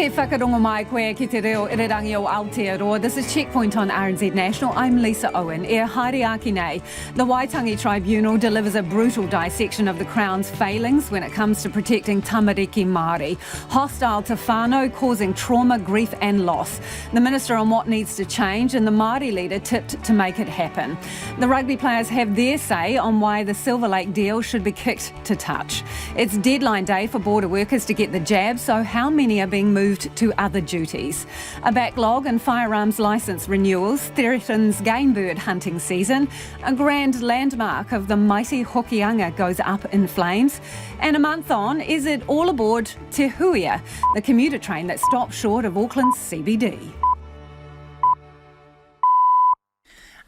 Te whakarongo mai koe ki te reo irirangi o Aotearoa. This is Checkpoint on RNZ National. I'm Lisa Owen. E haere aki nei. The Waitangi Tribunal delivers a brutal dissection of the Crown's failings when it comes to protecting Tamariki Māori. Hostile to whānau, causing trauma, grief and loss. The Minister on what needs to change and the Māori leader tipped to make it happen. The rugby players have their say on why the Silver Lake deal should be kicked to touch. It's deadline day for border workers to get the jab, so how many are being moved to other duties? A backlog in firearms licence renewals threatens game bird hunting season. A grand landmark of the mighty Hokianga goes up in flames. And a month on, is it all aboard Tahuia, the commuter train that stops short of Auckland's CBD?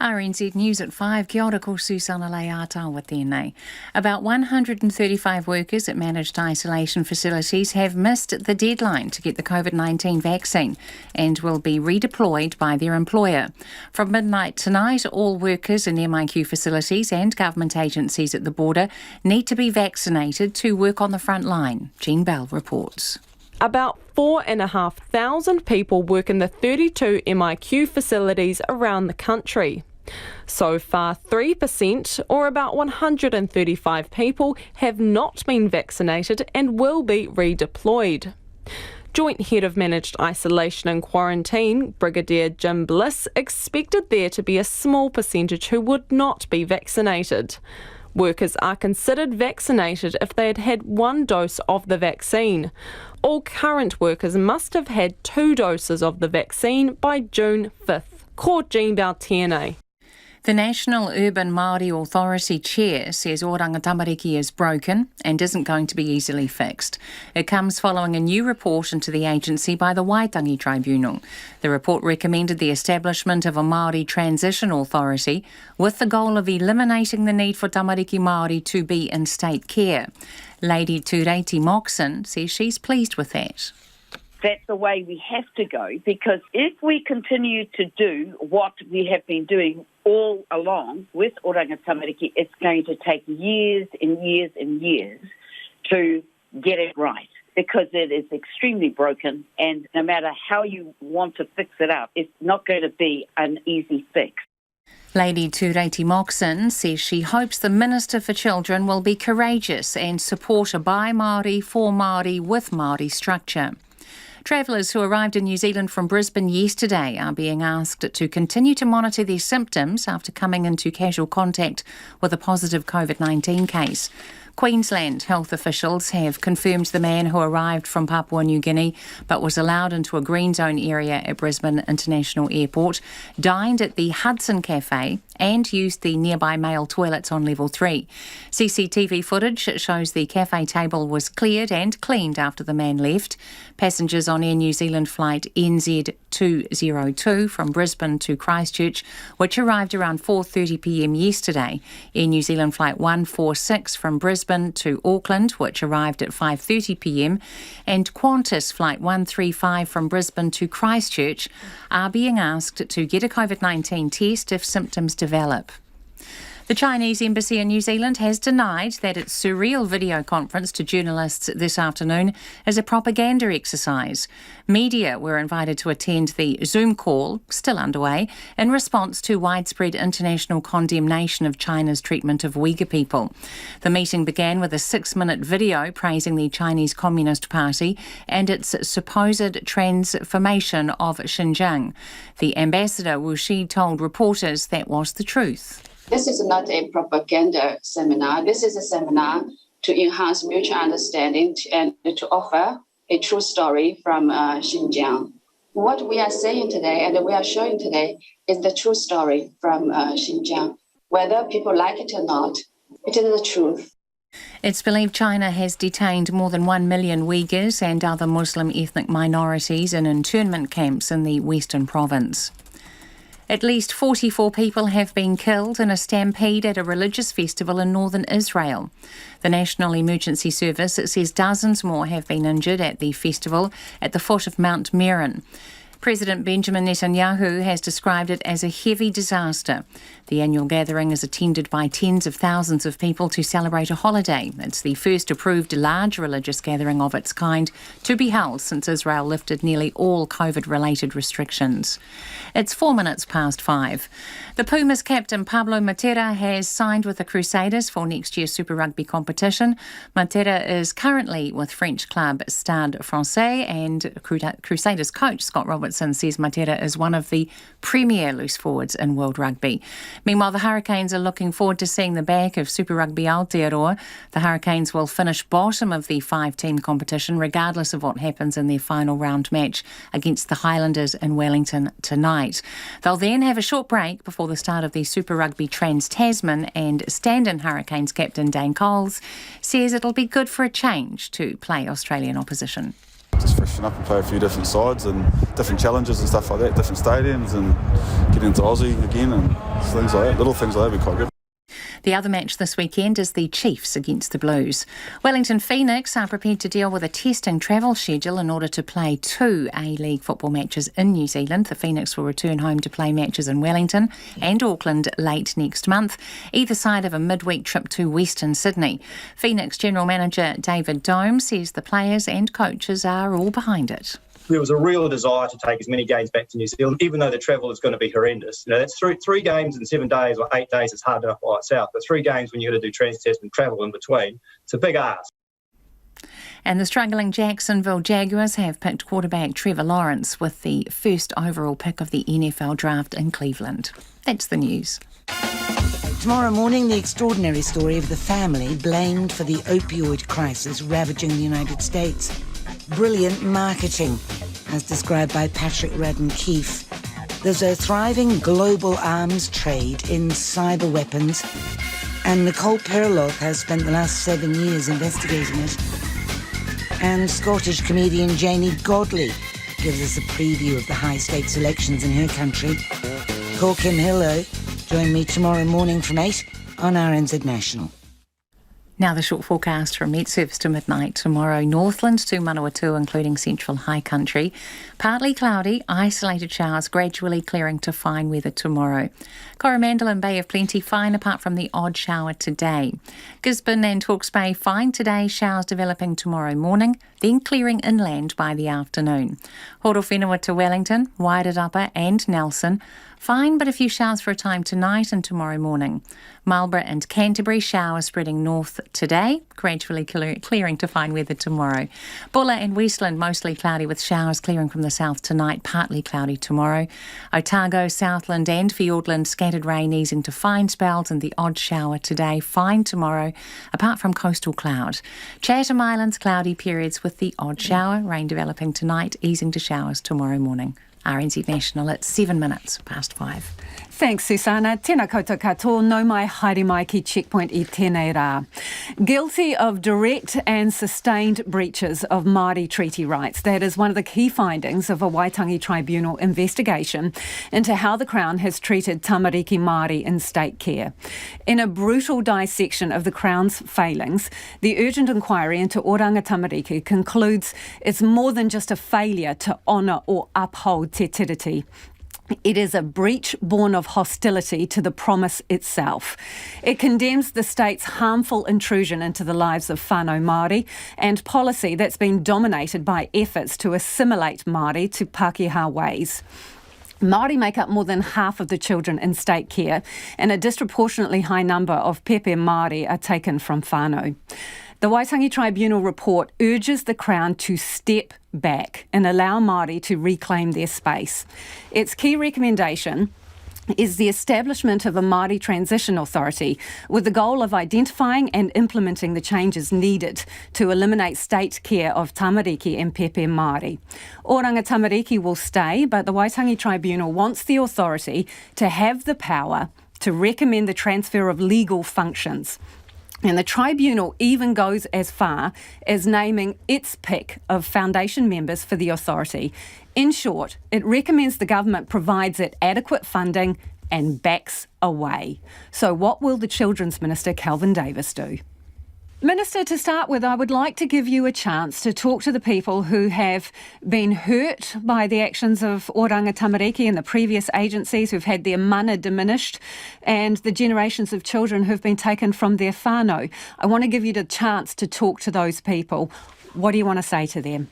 RNZ News at 5, kia ora ko Susana Leata tēnei. About 135 workers at managed isolation facilities have missed the deadline to get the COVID-19 vaccine and will be redeployed by their employer. From midnight tonight, all workers in MIQ facilities and government agencies at the border need to be vaccinated to work on the front line. Jean Bell reports. About 4,500 people work in the 32 MIQ facilities around the country. So far, 3%, or about 135 people, have not been vaccinated and will be redeployed. Joint Head of Managed Isolation and Quarantine, Brigadier Jim Bliss, expected there to be a small percentage who would not be vaccinated. Workers are considered vaccinated if they had had one dose of the vaccine. All current workers must have had 2 doses of the vaccine by June 5th. Ko Jean Bell tēnei. The National Urban Māori Authority Chair says Oranga Tamariki is broken and isn't going to be easily fixed. It comes following a new report into the agency by the Waitangi Tribunal. The report recommended the establishment of a Māori Transition Authority with the goal of eliminating the need for Tamariki Māori to be in state care. Lady Tureiti Moxon says she's pleased with that. That's the way we have to go, because if we continue to do what we have been doing all along with Oranga Tamariki, it's going to take years and years and years to get it right, because it is extremely broken, and no matter how you want to fix it up, it's not going to be an easy fix. Lady Tureiti Moxon says she hopes the Minister for Children will be courageous and support a by Māori for Māori with Māori structure. Travellers who arrived in New Zealand from Brisbane yesterday are being asked to continue to monitor their symptoms after coming into casual contact with a positive COVID-19 case. Queensland health officials have confirmed the man who arrived from Papua New Guinea but was allowed into a green zone area at Brisbane International Airport, dined at the Hudson Cafe and used the nearby male toilets on level 3. CCTV footage shows the cafe table was cleared and cleaned after the man left. Passengers on Air New Zealand flight NZ202 from Brisbane to Christchurch, which arrived around 4:30pm yesterday. Air New Zealand flight 146 from Brisbane to Auckland, which arrived at 5:30pm, and Qantas flight 135 from Brisbane to Christchurch are being asked to get a COVID-19 test if symptoms develop. The Chinese Embassy in New Zealand has denied that its surreal video conference to journalists this afternoon is a propaganda exercise. Media were invited to attend the Zoom call, still underway, in response to widespread international condemnation of China's treatment of Uyghur people. The meeting began with a 6-minute video praising the Chinese Communist Party and its supposed transformation of Xinjiang. The ambassador Wu Shi told reporters that was the truth. This is not a propaganda seminar. This is a seminar to enhance mutual understanding and to offer a true story from Xinjiang. What we are saying today and we are showing today is the true story from Xinjiang. Whether people like it or not, it is the truth. It's believed China has detained more than 1 million Uyghurs and other Muslim ethnic minorities in internment camps in the Western province. At least 44 people have been killed in a stampede at a religious festival in northern Israel. The National Emergency Service says dozens more have been injured at the festival at the foot of Mount Meron. President Benjamin Netanyahu has described it as a heavy disaster. The annual gathering is attended by tens of thousands of people to celebrate a holiday. It's the first approved large religious gathering of its kind to be held since Israel lifted nearly all COVID-related restrictions. It's 4 minutes past 5. The Pumas captain Pablo Matera has signed with the Crusaders for next year's Super Rugby competition. Matera is currently with French club Stade Francais, and Crusaders coach Scott Robertson says Matera is one of the premier loose forwards in world rugby. Meanwhile, the Hurricanes are looking forward to seeing the back of Super Rugby Aotearoa. The Hurricanes will finish bottom of the 5-team competition regardless of what happens in their final round match against the Highlanders in Wellington tonight. They'll then have a short break before the start of the Super Rugby Trans-Tasman, and stand-in Hurricanes captain Dane Coles says it'll be good for a change to play Australian opposition. Just freshen up and play a few different sides and different challenges and stuff like that, different stadiums, and get into Aussie again and things like that. Little things like that would be quite good. The other match this weekend is the Chiefs against the Blues. Wellington Phoenix are prepared to deal with a testing travel schedule in order to play 2 A-League football matches in New Zealand. The Phoenix will return home to play matches in Wellington and Auckland late next month, either side of a midweek trip to Western Sydney. Phoenix General Manager David Dome says the players and coaches are all behind it. There was a real desire to take as many games back to New Zealand, even though the travel is going to be horrendous. You know, that's three games in 7 days or 8 days. It's hard enough by itself, but 3 games when you've got to do trans-Tasman travel in between, it's a big ask. And the struggling Jacksonville Jaguars have picked quarterback Trevor Lawrence with the first overall pick of the NFL draft in Cleveland. That's the news. Tomorrow morning, the extraordinary story of the family blamed for the opioid crisis ravaging the United States. Brilliant marketing, as described by Patrick Radden-Keefe. There's a thriving global arms trade in cyber weapons, and Nicole Perlock has spent the last 7 years investigating it. And Scottish comedian Janie Godley gives us a preview of the high-stakes elections in her country. Call Kim Hillo. Join me tomorrow morning from 8 on RNZ National. Now the short forecast from Met Service to midnight tomorrow. Northland to Manawatu, including central high country. Partly cloudy, isolated showers gradually clearing to fine weather tomorrow. Coromandel and Bay of Plenty fine apart from the odd shower today. Gisborne and Hawke's Bay fine today, showers developing tomorrow morning, then clearing inland by the afternoon. Horowhenua to Wellington, Wairarapa and Nelson. Fine, but a few showers for a time tonight and tomorrow morning. Marlborough and Canterbury, showers spreading north today, gradually clearing to fine weather tomorrow. Bulla and Westland, mostly cloudy with showers clearing from the south tonight, partly cloudy tomorrow. Otago, Southland and Fiordland, scattered rain easing to fine spells and the odd shower today, fine tomorrow, apart from coastal cloud. Chatham Islands, cloudy periods with the odd shower, rain developing tonight, easing to showers tomorrow morning. RNZ National at 7 minutes past 5. Thanks, Susana. Tēnā koutou katoa, no mai haere mai ki checkpoint I tēnei rā. Guilty of direct and sustained breaches of Māori treaty rights. That is one of the key findings of a Waitangi Tribunal investigation into how the Crown has treated Tamariki Māori in state care. In a brutal dissection of the Crown's failings, the urgent inquiry into Oranga Tamariki concludes it's more than just a failure to honour or uphold te tiriti. It is a breach born of hostility to the promise itself. It condemns the state's harmful intrusion into the lives of whānau Māori and policy that's been dominated by efforts to assimilate Māori to Pākehā ways. Māori make up more than half of the children in state care, and a disproportionately high number of pepe Māori are taken from whānau. The Waitangi Tribunal report urges the Crown to step back and allow Māori to reclaim their space. Its key recommendation is the establishment of a Māori Transition Authority with the goal of identifying and implementing the changes needed to eliminate state care of tamariki and pepe Māori. Oranga Tamariki will stay, but the Waitangi Tribunal wants the authority to have the power to recommend the transfer of legal functions. And the tribunal even goes as far as naming its pick of foundation members for the authority. In short, it recommends the government provides it adequate funding and backs away. So what will the Children's Minister Kelvin Davis do? Minister, to start with, I would like to give you a chance to talk to the people who have been hurt by the actions of Oranga Tamariki and the previous agencies who've had their mana diminished and the generations of children who've been taken from their whānau. I want to give you the chance to talk to those people. What do you want to say to them?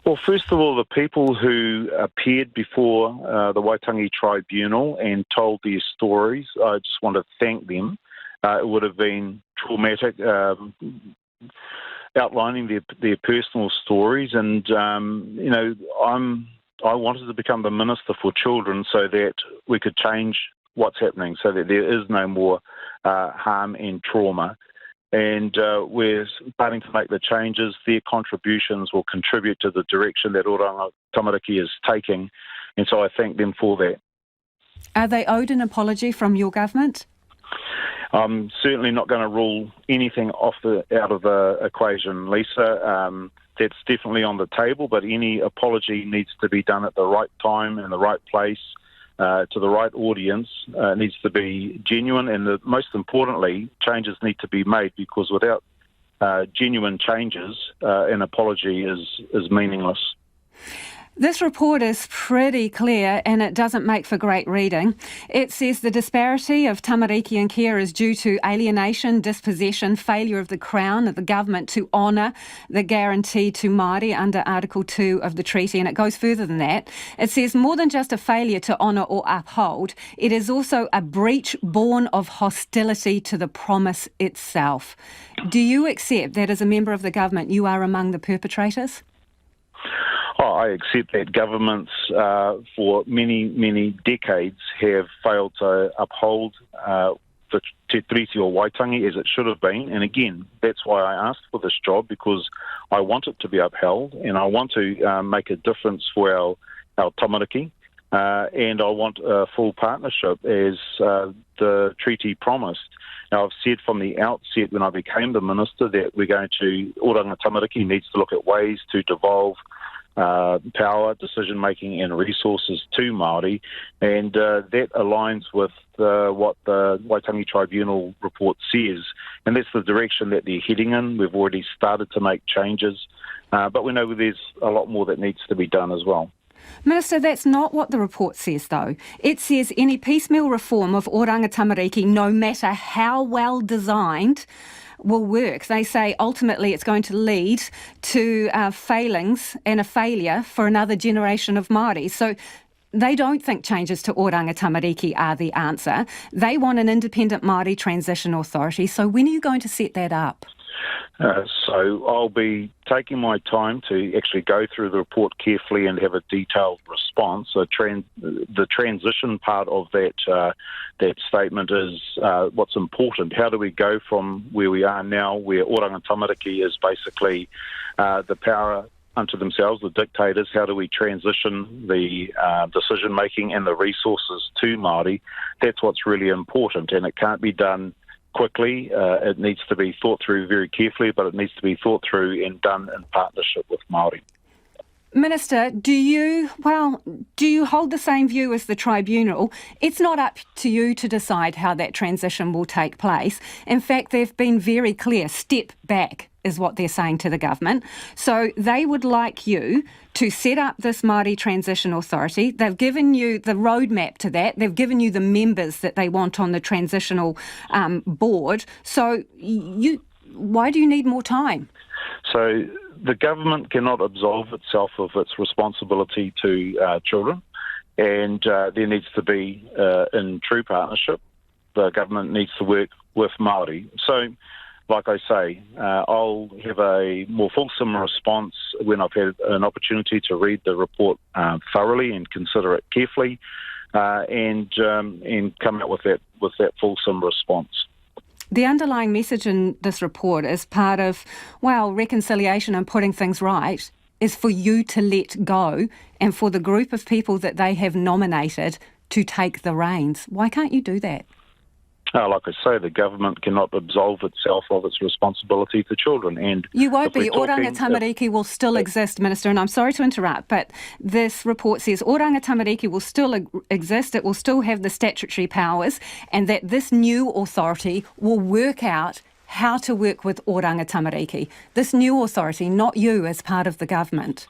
Well, first of all, the people who appeared before the Waitangi Tribunal and told their stories, I just want to thank them. It would have been traumatic, outlining their personal stories, and I wanted to become the Minister for Children so that we could change what's happening, so that there is no more harm and trauma. And we're starting to make the changes. Their contributions will contribute to the direction that Oranga Tamariki is taking, and so I thank them for that. Are they owed an apology from your government? I'm certainly not going to rule anything out of the equation, Lisa. That's definitely on the table, but any apology needs to be done at the right time and the right place to the right audience. It needs to be genuine, and most importantly, changes need to be made, because without genuine changes, an apology is meaningless. This report is pretty clear and it doesn't make for great reading. It says the disparity of Tamarikian care is due to alienation, dispossession, failure of the Crown and the government to honour the guarantee to Māori under Article 2 of the treaty, and it goes further than that. It says more than just a failure to honour or uphold, it is also a breach born of hostility to the promise itself. Do you accept that as a member of the government you are among the perpetrators? Oh, I accept that governments for many, many decades have failed to uphold the Te Tiriti o Waitangi as it should have been. And again, that's why I asked for this job, because I want it to be upheld and I want to make a difference for our tamariki. And I want a full partnership as the treaty promised. Now, I've said from the outset when I became the minister that Oranga Tamariki needs to look at ways to devolve power, decision-making and resources to Māori, and that aligns with what the Waitangi Tribunal report says, and that's the direction that they're heading in. We've already started to make changes, but we know there's a lot more that needs to be done as well. Minister, that's not what the report says, though. It says any piecemeal reform of Oranga Tamariki, no matter how well designed, will work. They say ultimately it's going to lead to failings and a failure for another generation of Māori. So they don't think changes to Oranga Tamariki are the answer. They want an independent Māori transition authority. So when are you going to set that up? So I'll be taking my time to actually go through the report carefully and have a detailed response. So the transition part of that statement is what's important. How do we go from where we are now, where Oranga Tamariki is basically the power unto themselves, the dictators? How do we transition the decision-making and the resources to Māori? That's what's really important, and it can't be done quickly. It needs to be thought through very carefully, but it needs to be thought through and done in partnership with Māori. Minister, do you hold the same view as the tribunal? It's not up to you to decide how that transition will take place. In fact, they've been very clear. Step back is what they're saying to the government. So they would like you to set up this Māori Transition Authority. They've given you the roadmap to that. They've given you the members that they want on the transitional board. So why do you need more time? So the government cannot absolve itself of its responsibility to children, and there needs to be, in true partnership, the government needs to work with Māori. So, like I say, I'll have a more fulsome response when I've had an opportunity to read the report thoroughly and consider it carefully, and come out with that fulsome response. The underlying message in this report is part of, reconciliation and putting things right is for you to let go and for the group of people that they have nominated to take the reins. Why can't you do that? Like I say, the government cannot absolve itself of its responsibility to children. And you won't be. Oranga Tamariki will still exist, Minister, and I'm sorry to interrupt, but this report says Oranga Tamariki will still exist, it will still have the statutory powers, and that this new authority will work out how to work with Oranga Tamariki, this new authority, not you as part of the government.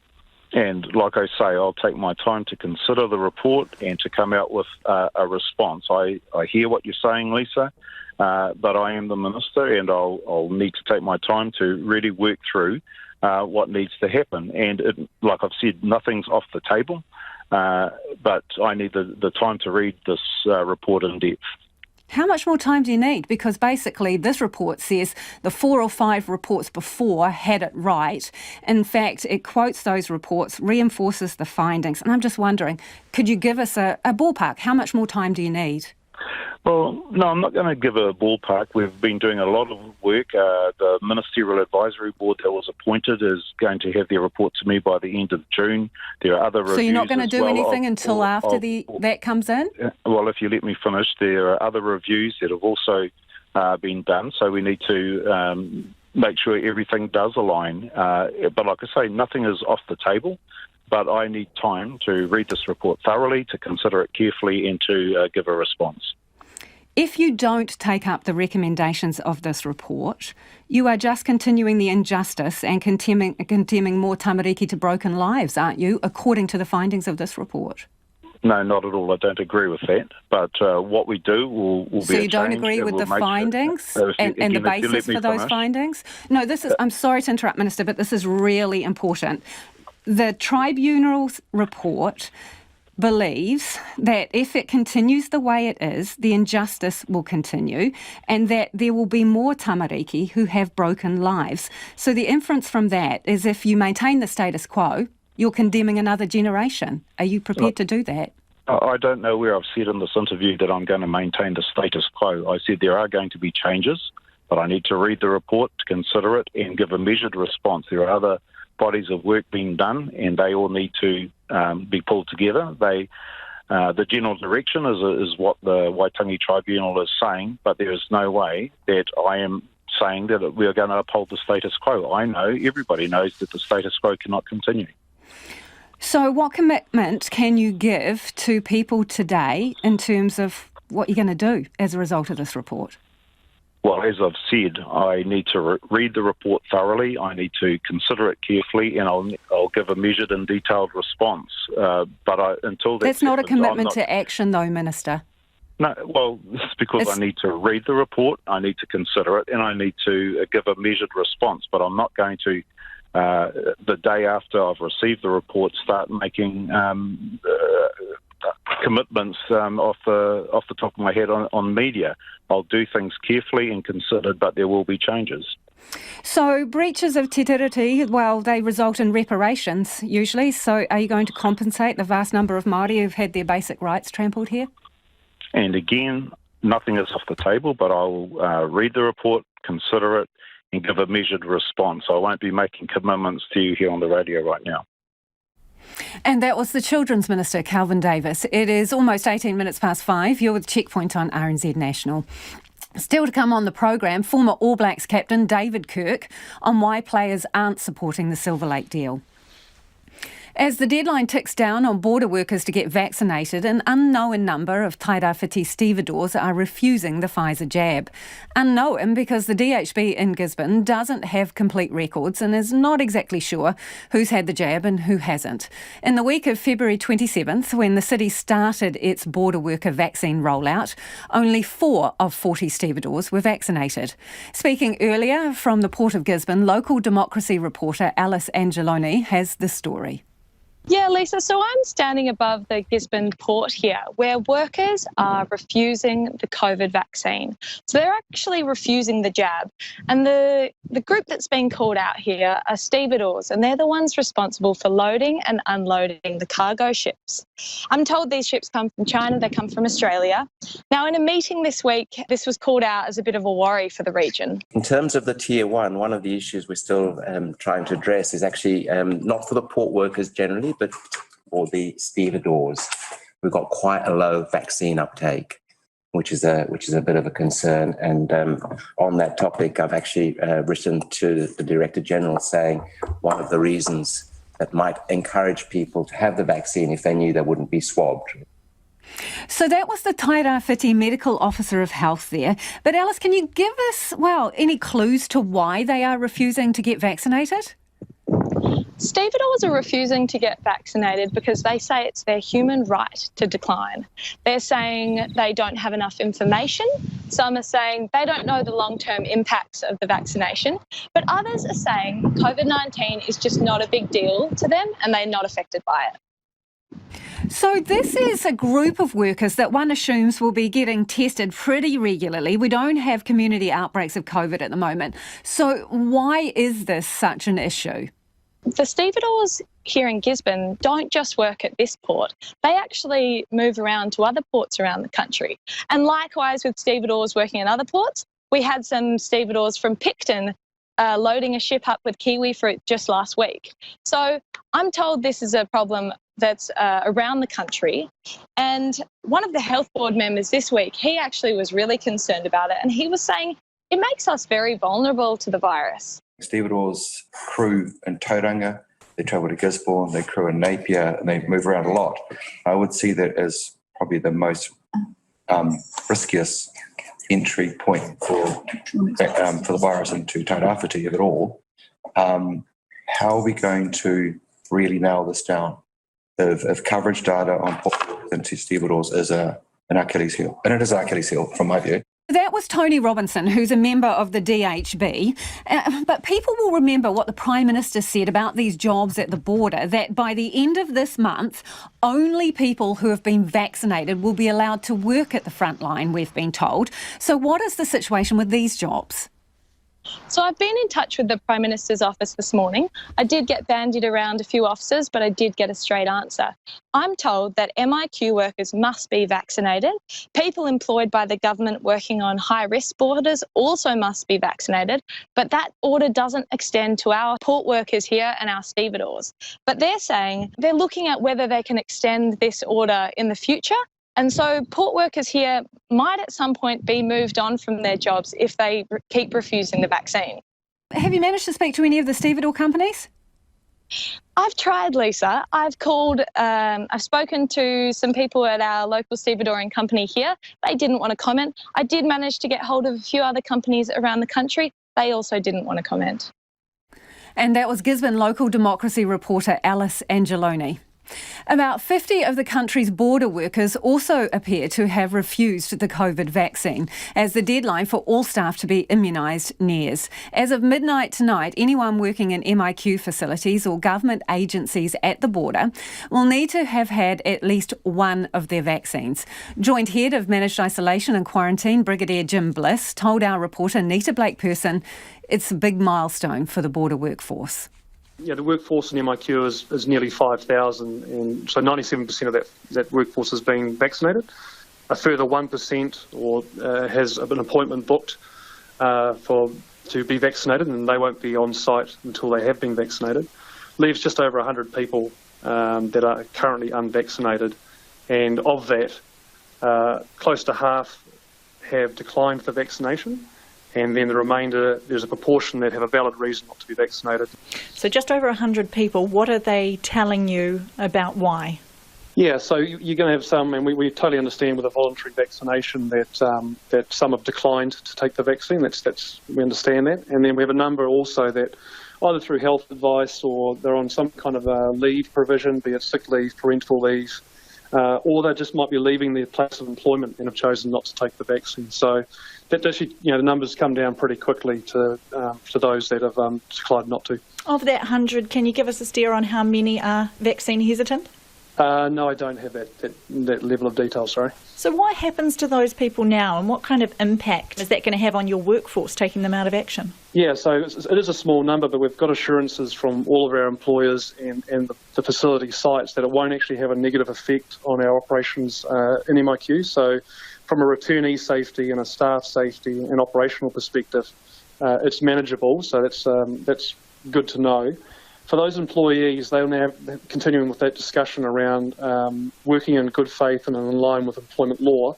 And like I say, I'll take my time to consider the report and to come out with a response. I hear what you're saying, Lisa, but I am the minister and I'll need to take my time to really work through what needs to happen. And like I've said, nothing's off the table, but I need the time to read this report in depth. How much more time do you need? Because basically this report says the 4 or 5 reports before had it right. In fact, it quotes those reports, reinforces the findings. And I'm just wondering, could you give us a ballpark? How much more time do you need? Well, no, I'm not going to give a ballpark. We've been doing a lot of work. The Ministerial Advisory Board that was appointed is going to have their report to me by the end of June. There are other reviews. So you're not going to do anything until after that comes in? Well, if you let me finish, there are other reviews that have also been done. So we need to make sure everything does align. But like I say, nothing is off the table. But I need time to read this report thoroughly, to consider it carefully and to give a response. If you don't take up the recommendations of this report, you are just continuing the injustice and condemning more tamariki to broken lives, aren't you, according to the findings of this report? No, not at all. I don't agree with that. But what we do will be a change. So you don't agree with the findings and the basis for those findings? No, this is, I'm sorry to interrupt, Minister, but this is really important. The tribunal's report believes that if it continues the way it is, the injustice will continue and that there will be more tamariki who have broken lives. So the inference from that is if you maintain the status quo, you're condemning another generation. Are you prepared to do that? I don't know where I've said in this interview that I'm going to maintain the status quo. I said there are going to be changes, but I need to read the report, to consider it and give a measured response. There are other bodies of work being done, and they all need to be pulled together. The general direction is what the Waitangi Tribunal is saying, but there is no way that I am saying that we are going to uphold the status quo. I know, everybody knows that the status quo cannot continue. So what commitment can you give to people today in terms of what you're going to do as a result of this report? Well, as I've said, I need to read the report thoroughly. I need to consider it carefully, and I'll give a measured and detailed response. But until that's not a commitment to action, though, Minister. No, well, it's because I need to read the report, I need to consider it, and I need to give a measured response. But I'm not going to, the day after I've received the report, start making commitments off the top of my head on media. I'll do things carefully and considered, but there will be changes. So breaches of te tiriti, well, they result in reparations usually. So are you going to compensate the vast number of Māori who've had their basic rights trampled here? And again, nothing is off the table, but I'll read the report, consider it, and give a measured response. I won't be making commitments to you here on the radio right now. And that was the Children's Minister, Kelvin Davis. It is almost 18 minutes past 5. You're with Checkpoint on RNZ National. Still to come on the program, former All Blacks captain David Kirk on why players aren't supporting the Silver Lake deal. As the deadline ticks down on border workers to get vaccinated, an unknown number of tairawhiti stevedores are refusing the Pfizer jab. Unknown because the DHB in Gisborne doesn't have complete records and is not exactly sure who's had the jab and who hasn't. In the week of February 27th, when the city started its border worker vaccine rollout, only 4 of 40 stevedores were vaccinated. Speaking earlier from the Port of Gisborne, local democracy reporter Alice Angeloni has the story. Yeah, Lisa, so I'm standing above the Gisborne port here where workers are refusing the COVID vaccine. So they're actually refusing the jab. And the group that's being called out here are stevedores, and they're the ones responsible for loading and unloading the cargo ships. I'm told these ships come from China, they come from Australia. Now, in a meeting this week, this was called out as a bit of a worry for the region. In terms of the Tier 1, one of the issues we're still trying to address is actually not for the port workers generally, but for the stevedores. We've got quite a low vaccine uptake, which is a bit of a concern. And on that topic, I've actually written to the Director General saying one of the reasons that might encourage people to have the vaccine if they knew they wouldn't be swabbed. So that was the Tairawhiti Medical Officer of Health there. But Alice, can you give us, any clues to why they are refusing to get vaccinated? Stevedores are refusing to get vaccinated because they say it's their human right to decline. They're saying they don't have enough information. Some are saying they don't know the long-term impacts of the vaccination. But others are saying COVID-19 is just not a big deal to them and they're not affected by it. So this is a group of workers that one assumes will be getting tested pretty regularly. We don't have community outbreaks of COVID at the moment. So why is this such an issue? The stevedores here in Gisborne don't just work at this port. They actually move around to other ports around the country. And likewise with stevedores working at other ports, we had some stevedores from Picton loading a ship up with kiwi fruit just last week. So I'm told this is a problem that's around the country. And one of the health board members this week, he actually was really concerned about it. And he was saying it makes us very vulnerable to the virus. Stevedores crew in Tauranga, they travel to Gisborne, they crew in Napier, and they move around a lot. I would see that as probably the most riskiest entry point for the virus into Tairawhiti, if at all. How are we going to really nail this down? If coverage data on port into stevedores is an Achilles heel, and it is an Achilles heel from my view. That was Tony Robinson, who's a member of the DHB. But people will remember what the Prime Minister said about these jobs at the border, that by the end of this month, only people who have been vaccinated will be allowed to work at the front line, we've been told. So what is the situation with these jobs? So I've been in touch with the Prime Minister's office this morning. I did get bandied around a few officers, but I did get a straight answer. I'm told that MIQ workers must be vaccinated. People employed by the government working on high-risk borders also must be vaccinated, but that order doesn't extend to our port workers here and our stevedores. But they're saying they're looking at whether they can extend this order in the future. And so port workers here might at some point be moved on from their jobs if they keep refusing the vaccine. Have you managed to speak to any of the stevedore companies? I've tried, Lisa. I've called, I've spoken to some people at our local stevedoring company here. They didn't want to comment. I did manage to get hold of a few other companies around the country. They also didn't want to comment. And that was Gisborne local democracy reporter Alice Angeloni. About 50 of the country's border workers also appear to have refused the COVID vaccine as the deadline for all staff to be immunised nears. As of midnight tonight, anyone working in MIQ facilities or government agencies at the border will need to have had at least one of their vaccines. Joint Head of Managed Isolation and Quarantine, Brigadier Jim Bliss, told our reporter Nita Blake-Person it's a big milestone for the border workforce. Yeah, the workforce in MIQ is nearly 5,000, and so 97% of that workforce has been vaccinated. A further 1% has an appointment booked to be vaccinated, and they won't be on site until they have been vaccinated. Leaves just over 100 people that are currently unvaccinated, and of that, close to half have declined for vaccination. And then the remainder, there's a proportion that have a valid reason not to be vaccinated. So just over 100 people, what are they telling you about why? Yeah, so you're going to have some, and we totally understand with a voluntary vaccination that some have declined to take the vaccine. We understand that. And then we have a number also that either through health advice or they're on some kind of a leave provision, be it sick leave, parental leave, or they just might be leaving their place of employment and have chosen not to take the vaccine. So that actually, the numbers come down pretty quickly to those that have declined not to. Of that 100, can you give us a steer on how many are vaccine hesitant? No, I don't have that level of detail, sorry. So what happens to those people now, and what kind of impact is that going to have on your workforce, taking them out of action? Yeah, so it is a small number, but we've got assurances from all of our employers and the facility sites that it won't actually have a negative effect on our operations in MIQ. So from a returnee safety and a staff safety and operational perspective, it's manageable, so that's good to know. For those employees, they'll now continuing with that discussion around working in good faith and in line with employment law,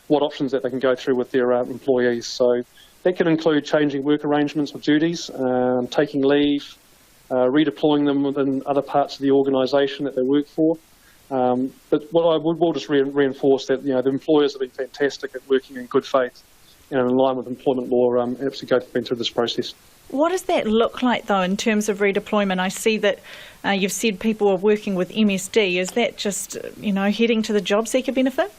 what options that they can go through with their employees. So that can include changing work arrangements with duties, taking leave, redeploying them within other parts of the organisation that they work for, But what I will just reinforce that, the employers have been fantastic at working in good faith and in line with employment law, absolutely been through this process. What does that look like, though, in terms of redeployment? I see that you've said people are working with MSD. Is that just, heading to the job seeker benefit?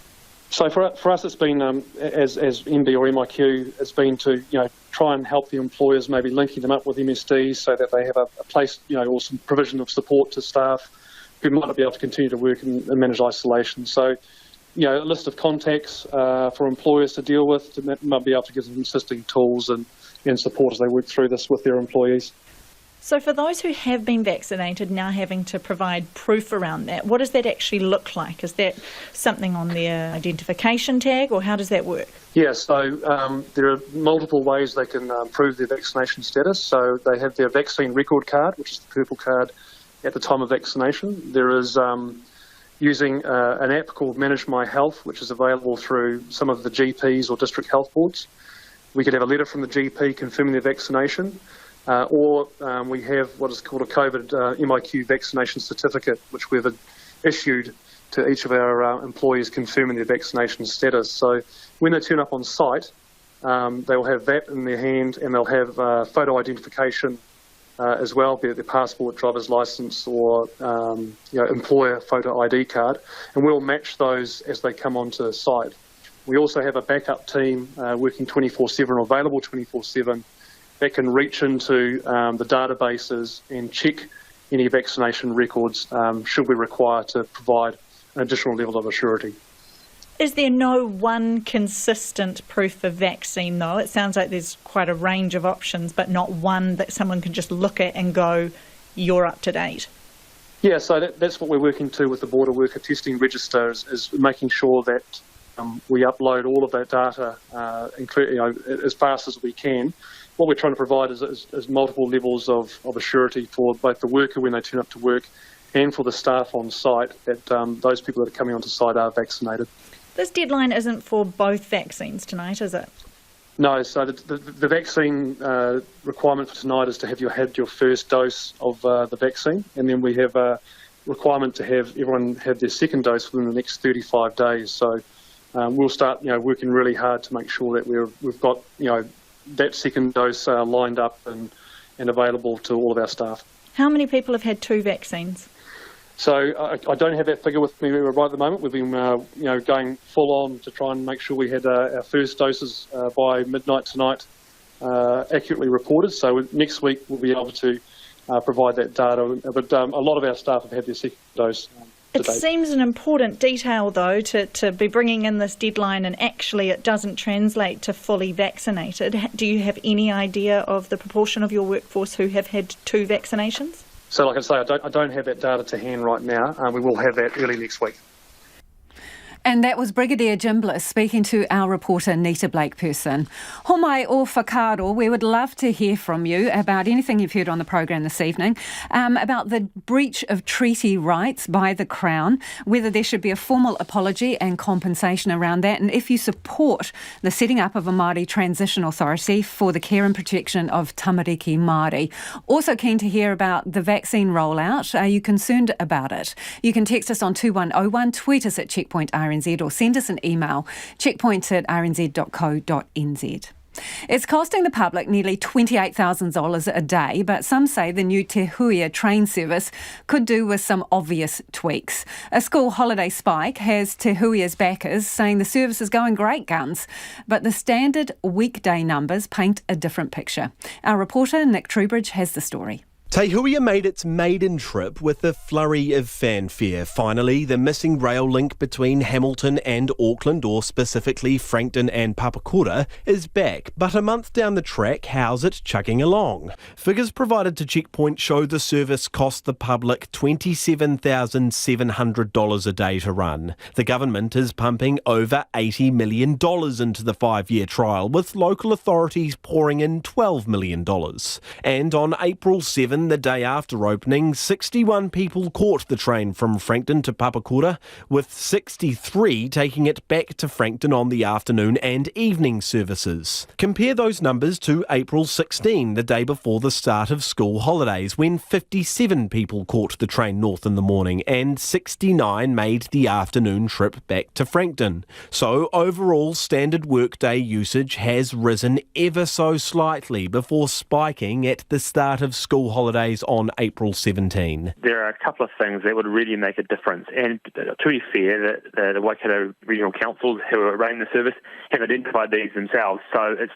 So for us, it's been, as MB or MIQ, it's been to, try and help the employers, maybe linking them up with MSD so that they have a place, or some provision of support to staff who might not be able to continue to work and manage isolation. So, a list of contacts for employers to deal with, that might be able to give them assisting tools and support as they work through this with their employees. So for those who have been vaccinated now having to provide proof around that, what does that actually look like? Is that something on their identification tag, or how does that work? Yeah, so there are multiple ways they can prove their vaccination status. So they have their vaccine record card, which is the purple card at the time of vaccination. There is using an app called Manage My Health, which is available through some of the GPs or district health boards. We could have a letter from the GP confirming their vaccination, or we have what is called a COVID MIQ vaccination certificate, which we've issued to each of our employees confirming their vaccination status. So when they turn up on site, they'll have that in their hand, and they'll have photo identification as well, be it their passport, driver's licence, or employer photo ID card, and we'll match those as they come onto site. We also have a backup team working 24/7 or available 24/7 that can reach into the databases and check any vaccination records should we require to provide an additional level of assurity. Is there no one consistent proof of vaccine, though? It sounds like there's quite a range of options, but not one that someone can just look at and go, you're up to date. Yeah, so that's what we're working to with the Border Worker Testing Register, is making sure that we upload all of that data as fast as we can. What we're trying to provide is multiple levels of assurity for both the worker when they turn up to work and for the staff on site that those people that are coming onto site are vaccinated. This deadline isn't for both vaccines tonight, is it? No, so the vaccine requirement for tonight is to have had your first dose of the vaccine, and then we have a requirement to have everyone have their second dose within the next 35 days. So we'll start, working really hard to make sure that we've got, that second dose lined up and available to all of our staff. How many people have had 2 vaccines? So I don't have that figure with me right at the moment. We've been, going full on to try and make sure we had our first doses by midnight tonight accurately reported. So next week we'll be able to provide that data. But a lot of our staff have had their second dose. It seems an important detail, though, to be bringing in this deadline, and actually it doesn't translate to fully vaccinated. Do you have any idea of the proportion of your workforce who have had 2 vaccinations? So like I say, I don't have that data to hand right now. We will have that early next week. And that was Brigadier Jim Bliss speaking to our reporter Nita Blake-Person. Homai o whakaaro, we would love to hear from you about anything you've heard on the programme this evening, about the breach of treaty rights by the Crown, whether there should be a formal apology and compensation around that, and if you support the setting up of a Māori transition authority for the care and protection of Tamariki Māori. Also keen to hear about the vaccine rollout. Are you concerned about it? You can text us on 2101, tweet us at Checkpoint RNZ, or send us an email, checkpoint@rnz.co.nz. It's costing the public nearly $28,000 a day, but some say the new Tahuia train service could do with some obvious tweaks. A school holiday spike has Tahuia's backers saying the service is going great guns, but the standard weekday numbers paint a different picture. Our reporter Nick Trubridge has the story. Tahuia made its maiden trip with a flurry of fanfare. Finally, the missing rail link between Hamilton and Auckland, or specifically Frankton and Papakura, is back. But a month down the track, how's it chugging along? Figures provided to Checkpoint show the service cost the public $27,700 a day to run. The government is pumping over $80 million into the 5-year trial, with local authorities pouring in $12 million. And on April 7, 11, the day after opening, 61 people caught the train from Frankton to Papakura, with 63 taking it back to Frankton on the afternoon and evening services. Compare those numbers to April 16, the day before the start of school holidays, when 57 people caught the train north in the morning and 69 made the afternoon trip back to Frankton. So overall standard workday usage has risen ever so slightly before spiking at the start of school holidays on April 17. There are a couple of things that would really make a difference, and to be fair, the Waikato Regional Councils who are running the service have identified these themselves, so this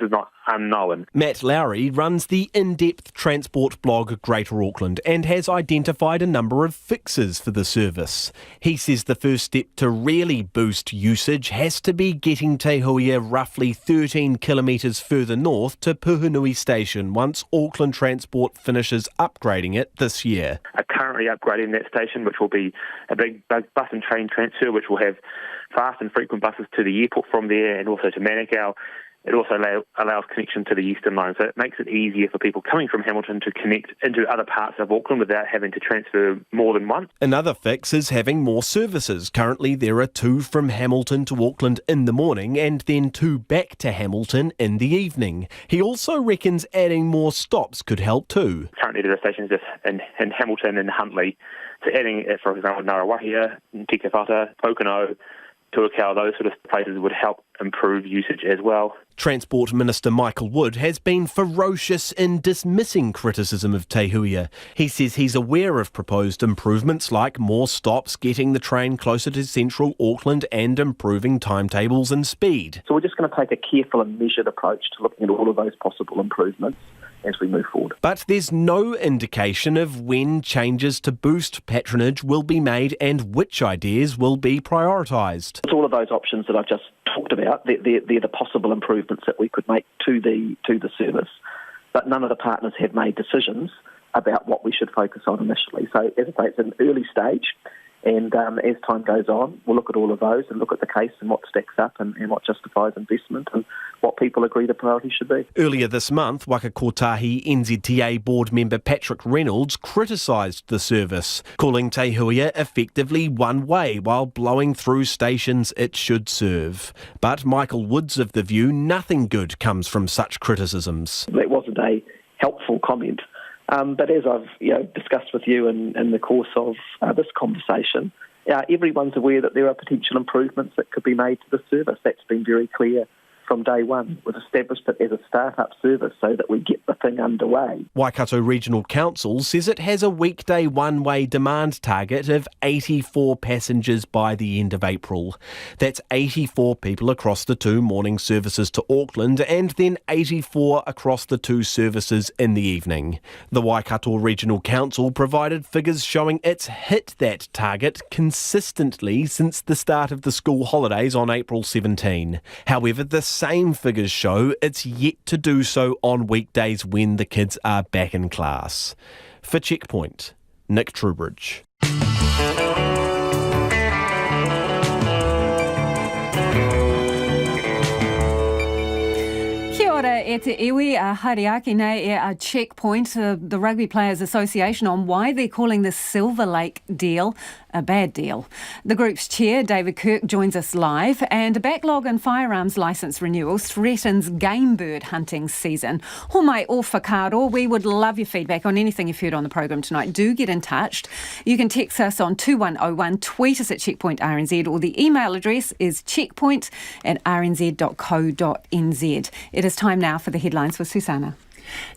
is not unknown. Matt Lowry runs the in-depth transport blog Greater Auckland and has identified a number of fixes for the service. He says the first step to really boost usage has to be getting Tahuia roughly 13 kilometres further north to Puhunui Station once Auckland Transport finishes upgrading it this year. Are currently upgrading that station, which will be a big bus and train transfer, which will have fast and frequent buses to the airport from there and also to Manukau. It also allows connection to the Eastern Line, so it makes it easier for people coming from Hamilton to connect into other parts of Auckland without having to transfer more than once. Another fix is having more services. Currently there are 2 from Hamilton to Auckland in the morning and then 2 back to Hamilton in the evening. He also reckons adding more stops could help too. Currently there are stations just in Hamilton and Huntly, so adding, for example, Ngarawahia, Tikawhata, Pokeno, Tuakau, those sort of places would help improve usage as well. Transport Minister Michael Wood has been ferocious in dismissing criticism of Tahuia. He says he's aware of proposed improvements like more stops, getting the train closer to central Auckland and improving timetables and speed. So we're just going to take a careful and measured approach to looking at all of those possible improvements as we move forward. But there's no indication of when changes to boost patronage will be made and which ideas will be prioritised. It's all of those options that I've just talked about. They're the possible improvements that we could make to the service. But none of the partners have made decisions about what we should focus on initially. So as I say, it's an early stage. And as time goes on, we'll look at all of those and look at the case and what stacks up and what justifies investment and what people agree the priority should be. Earlier this month, Waka Kotahi NZTA board member Patrick Reynolds criticised the service, calling Tahuia effectively one way while blowing through stations it should serve. But Michael Wood's of the view nothing good comes from such criticisms. That wasn't a helpful comment. But as I've discussed with you in the course of this conversation, everyone's aware that there are potential improvements that could be made to the service. That's been very clear from day one. We've established it as a start-up service so that we get the thing underway. Waikato Regional Council says it has a weekday one-way demand target of 84 passengers by the end of April. That's 84 people across the 2 morning services to Auckland and then 84 across the 2 services in the evening. The Waikato Regional Council provided figures showing it's hit that target consistently since the start of the school holidays on April 17. However, the same figures show it's yet to do so on weekdays when the kids are back in class. For Checkpoint, Nick Trubridge. Kia ora e te iwi a hariaki nei e a Checkpoint, the Rugby Players Association, on why they're calling the Silver Lake deal a bad deal. The group's chair, David Kirk, joins us live, and a backlog in firearms licence renewals threatens game bird hunting season. Homai o whakaaro, we would love your feedback on anything you've heard on the program tonight. Do get in touch. You can text us on 2101, tweet us at Checkpoint RNZ, or the email address is checkpoint@rnz.co.nz. It is time now for the headlines with Susanna.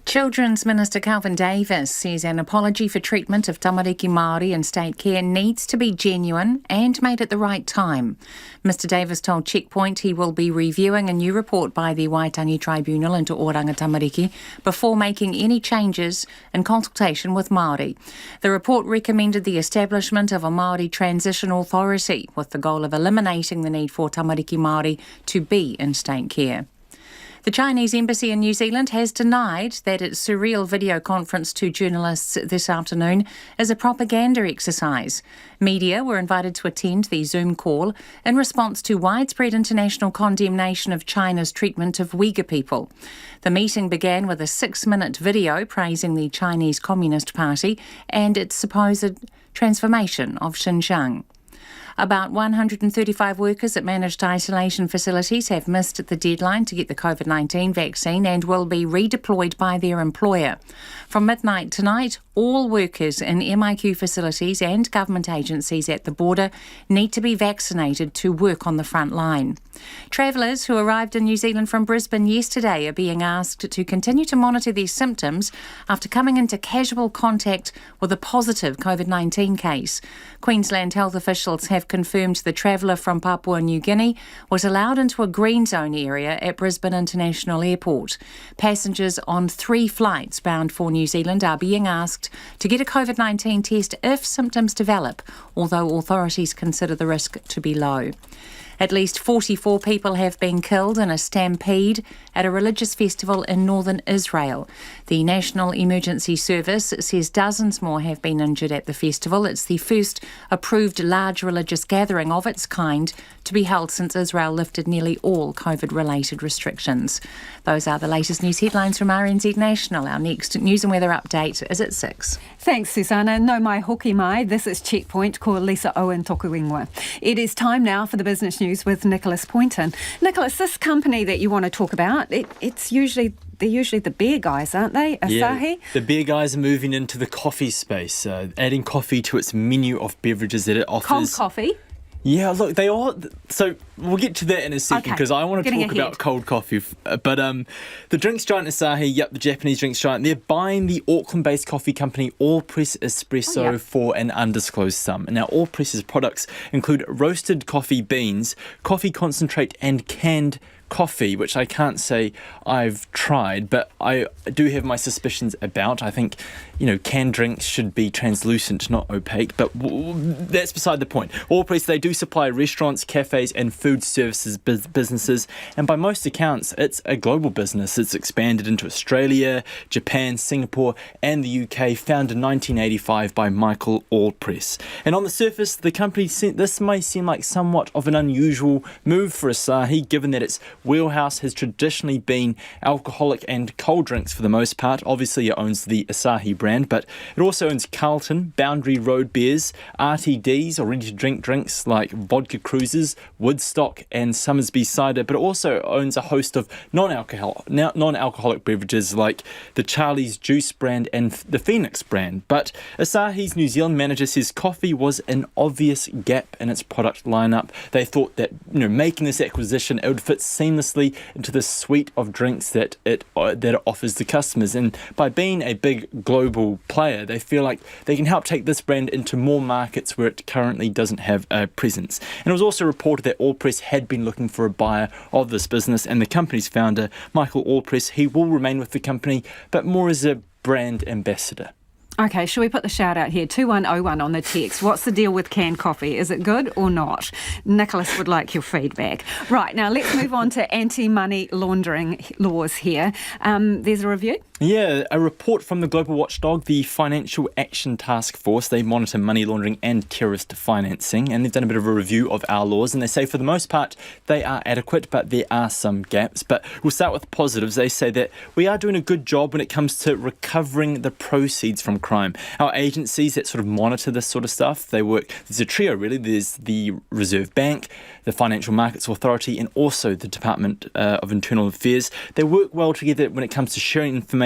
Children's Minister Kelvin Davis says an apology for treatment of Tamariki Maori in state care needs to be genuine and made at the right time. Mr Davis told Checkpoint he will be reviewing a new report by the Waitangi Tribunal into Oranga Tamariki before making any changes in consultation with Maori. The report recommended the establishment of a Maori transition authority with the goal of eliminating the need for Tamariki Maori to be in state care. The Chinese embassy in New Zealand has denied that its surreal video conference to journalists this afternoon is a propaganda exercise. Media were invited to attend the Zoom call in response to widespread international condemnation of China's treatment of Uyghur people. The meeting began with a 6-minute video praising the Chinese Communist Party and its supposed transformation of Xinjiang. About 135 workers at managed isolation facilities have missed the deadline to get the COVID-19 vaccine and will be redeployed by their employer. From midnight tonight, all workers in MIQ facilities and government agencies at the border need to be vaccinated to work on the front line. Travellers who arrived in New Zealand from Brisbane yesterday are being asked to continue to monitor their symptoms after coming into casual contact with a positive COVID-19 case. Queensland health officials have confirmed the traveller from Papua New Guinea was allowed into a green zone area at Brisbane International Airport. Passengers on 3 flights bound for New Zealand are being asked to get a COVID-19 test if symptoms develop, although authorities consider the risk to be low. At least 44 people have been killed in a stampede at a religious festival in northern Israel. The National Emergency Service says dozens more have been injured at the festival. It's the first approved large religious gathering of its kind to be held since Israel lifted nearly all COVID-related restrictions. Those are the latest news headlines from RNZ National. Our next news and weather update is at 6. Thanks, Susanna. No mai hoki mai. This is Checkpoint. Ko Lisa Owen toku ingoa. It is time now for the business news with Nicholas Poynton. Nicholas, this company that you want to talk about, they're usually the beer guys, aren't they? Asahi? Yeah, the beer guys are moving into the coffee space, adding coffee to its menu of beverages that it offers. Cold coffee? Yeah, look, they are. So we'll get to that in a second because I want to talk about cold coffee. But the drinks giant Asahi, the Japanese drinks giant, they're buying the Auckland-based coffee company Allpress Espresso for an undisclosed sum. Now, Allpress's products include roasted coffee beans, coffee concentrate, and canned coffee, which I can't say I've tried, but I do have my suspicions about. I think, canned drinks should be translucent, not opaque, but that's beside the point. Allpress, they do supply restaurants, cafes, and food services businesses, and by most accounts, it's a global business. It's expanded into Australia, Japan, Singapore, and the UK, founded in 1985 by Michael Allpress. And on the surface, the company this may seem like somewhat of an unusual move for Asahi, given that its wheelhouse has traditionally been alcoholic and cold drinks for the most part. Obviously, it owns the Asahi brand, but it also owns Carlton, Boundary Road beers, RTDs, or ready-to-drink drinks like vodka cruisers, Woodstock, and Summersby cider, but it also owns a host of non-alcoholic beverages like the Charlie's Juice brand and the Phoenix brand. But Asahi's New Zealand manager says coffee was an obvious gap in its product lineup. They thought that making this acquisition, it would fit seamlessly into the suite of drinks that it offers to customers, and by being a big global player, they feel like they can help take this brand into more markets where it currently doesn't have a presence. And it was also reported that Allpress had been looking for a buyer of this business, and the company's founder, Michael Allpress, he will remain with the company, but more as a brand ambassador. Okay, shall we put the shout out here? 2101 on the text. What's the deal with canned coffee? Is it good or not? Nicholas would like your feedback. Right, now let's move on to anti-money laundering laws here. There's a review? Yeah, a report from the global watchdog, the Financial Action Task Force. They monitor money laundering and terrorist financing, and they've done a bit of a review of our laws, and they say for the most part they are adequate, but there are some gaps. But we'll start with positives. They say that we are doing a good job when it comes to recovering the proceeds from crime. Our agencies that sort of monitor this sort of stuff, they work, there's a trio really. There's the Reserve Bank, the Financial Markets Authority, and also the Department of Internal Affairs. They work well together when it comes to sharing information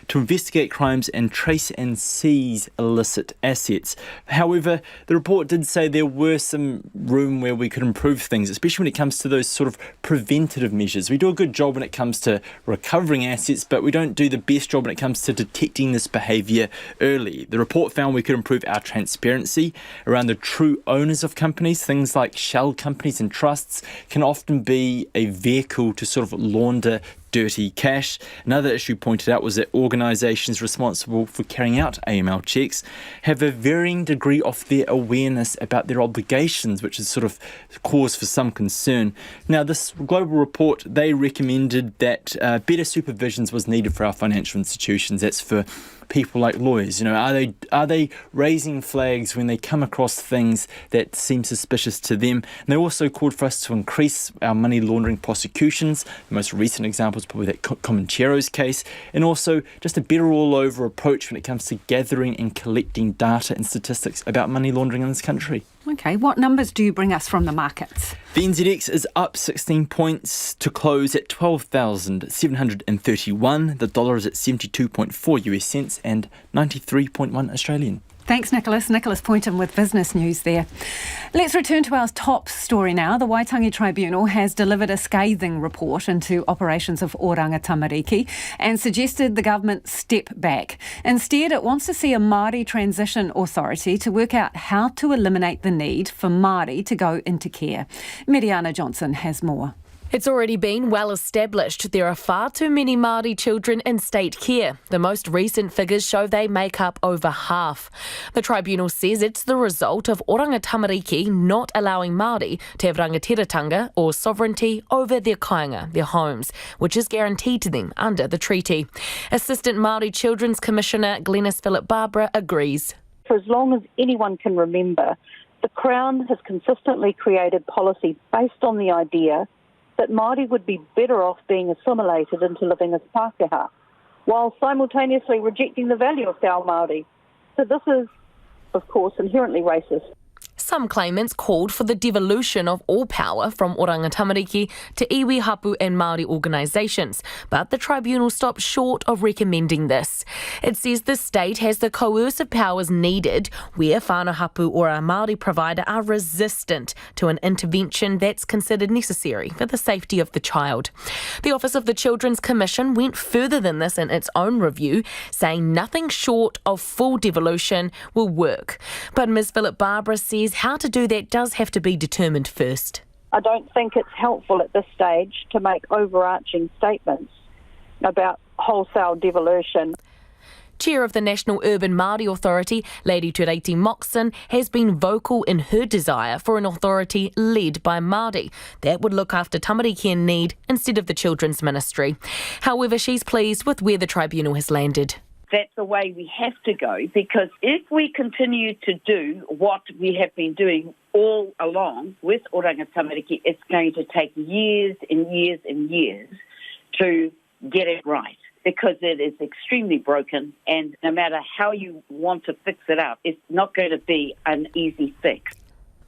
to investigate crimes and trace and seize illicit assets. However, the report did say there were some room where we could improve things, especially when it comes to those sort of preventative measures. We do a good job when it comes to recovering assets, but we don't do the best job when it comes to detecting this behaviour early. The report found we could improve our transparency around the true owners of companies. Things like shell companies and trusts can often be a vehicle to sort of launder dirty cash. Another issue pointed out was that organisations responsible for carrying out AML checks have a varying degree of their awareness about their obligations, which is sort of cause for some concern. Now, this global report, they recommended that better supervisions was needed for our financial institutions. That's for people like lawyers. You know, are they raising flags when they come across things that seem suspicious to them? And they also called for us to increase our money laundering prosecutions. The most recent example is probably that Comanchero's case, and also just a better all-over approach when it comes to gathering and collecting data and statistics about money laundering in this country. Okay, what numbers do you bring us from the markets? The NZX is up 16 points to close at 12,731. The dollar is at 72.4 US cents and 93.1 Australian. Thanks, Nicholas. Nicholas Poynton with business news there. Let's return to our top story now. The Waitangi Tribunal has delivered a scathing report into operations of Oranga Tamariki and suggested the government step back. Instead, it wants to see a Māori transition authority to work out how to eliminate the need for Māori to go into care. Miriana Johnson has more. It's already been well established there are far too many Māori children in state care. The most recent figures show they make up over half. The tribunal says it's the result of Oranga Tamariki not allowing Māori to have rangatiratanga or sovereignty over their kāinga, their homes, which is guaranteed to them under the treaty. Assistant Māori Children's Commissioner Glenys Philip-Barbara agrees. For as long as anyone can remember, the Crown has consistently created policy based on the idea that Māori would be better off being assimilated into living as Pākehā, while simultaneously rejecting the value of te ao Māori. So this is, of course, inherently racist. Some claimants called for the devolution of all power from Oranga Tamariki to iwi, hapu and Māori organisations, but the tribunal stopped short of recommending this. It says the state has the coercive powers needed where whānau hapu or a Māori provider are resistant to an intervention that's considered necessary for the safety of the child. The Office of the Children's Commission went further than this in its own review, saying nothing short of full devolution will work. But Ms Philip-Barbara says how to do that does have to be determined first. I don't think it's helpful at this stage to make overarching statements about wholesale devolution. Chair of the National Urban Māori Authority, Lady Tureiti Moxon, has been vocal in her desire for an authority led by Māori that would look after tamariki in need instead of the Children's Ministry. However, she's pleased with where the tribunal has landed. That's the way we have to go, because if we continue to do what we have been doing all along with Oranga Tamariki, it's going to take years and years and years to get it right, because it is extremely broken, and no matter how you want to fix it up, it's not going to be an easy fix.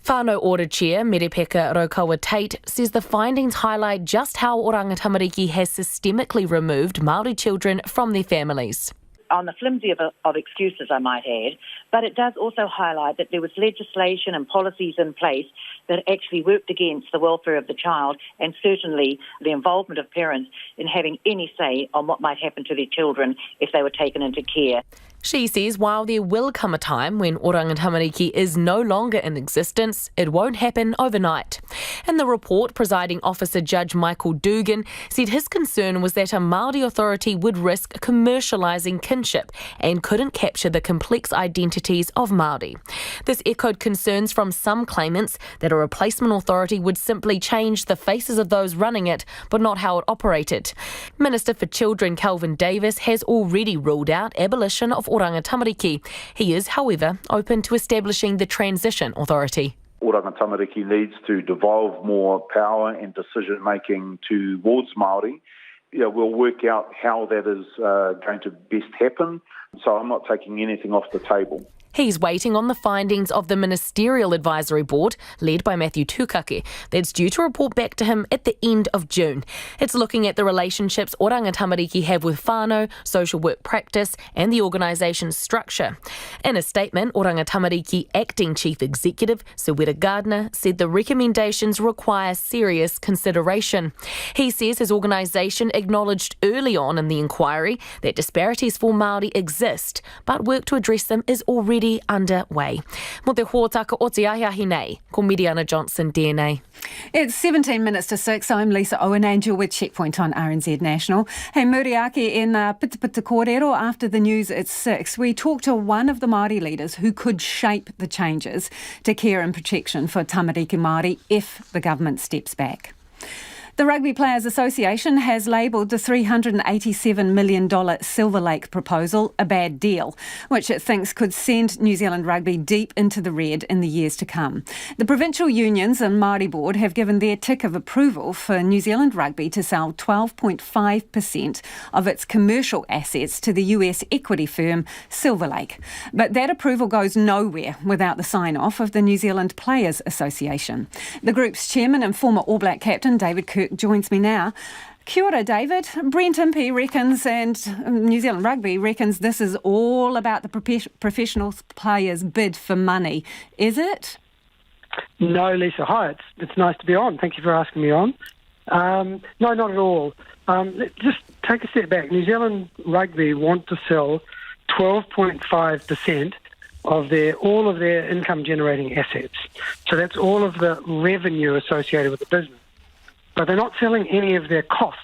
Whānau Order Chair Merepeka Raukawa Tate says the findings highlight just how Oranga Tamariki has systemically removed Māori children from their families. On the flimsy of excuses, I might add, but it does also highlight that there was legislation and policies in place that actually worked against the welfare of the child and certainly the involvement of parents in having any say on what might happen to their children if they were taken into care. She says while there will come a time when Oranga Tamariki is no longer in existence, it won't happen overnight. In the report, Presiding Officer Judge Michael Dugan said his concern was that a Māori authority would risk commercialising kinship and couldn't capture the complex identities of Māori. This echoed concerns from some claimants that a replacement authority would simply change the faces of those running it, but not how it operated. Minister for Children Kelvin Davis has already ruled out abolition of Oranga Tamariki. He is, however, open to establishing the Transition Authority. Oranga Tamariki needs to devolve more power and decision-making towards Māori. We'll work out how that is going to best happen, so I'm not taking anything off the table. He's waiting on the findings of the Ministerial Advisory Board, led by Matthew Tukake, that's due to report back to him at the end of June. It's looking at the relationships Oranga Tamariki have with whānau, social work practice and the organisation's structure. In a statement, Oranga Tamariki Acting Chief Executive, Sewera Gardner, said the recommendations require serious consideration. He says his organisation acknowledged early on in the inquiry that disparities for Māori exist, but work to address them is already already underway. Mo te hōtaka o te ahi nei, ko Miriana Johnson DNA. It's 17 minutes to 6. I'm Lisa Owen and you're with Checkpoint on RNZ National. Hey, Muriaki in Pitapita Kōrero after the news at 6. We talked to one of the Māori leaders who could shape the changes to care and protection for Tamariki Māori if the government steps back. The Rugby Players Association has labelled the $387 million Silver Lake proposal a bad deal, which it thinks could send New Zealand rugby deep into the red in the years to come. The provincial unions and Māori board have given their tick of approval for New Zealand rugby to sell 12.5% of its commercial assets to the US equity firm Silver Lake. But that approval goes nowhere without the sign-off of the New Zealand Players Association. The group's chairman and former All Black captain David Kirk joins me now. Kia ora, David. Brent Impey reckons, and New Zealand Rugby reckons, this is all about the professional players' bid for money. Is it? No, Lisa. Hi, it's nice to be on. Thank you for asking me on. No, not at all. Let's just take a step back. New Zealand Rugby want to sell 12.5% of all of their income-generating assets. So that's all of the revenue associated with the business. But they're not selling any of their costs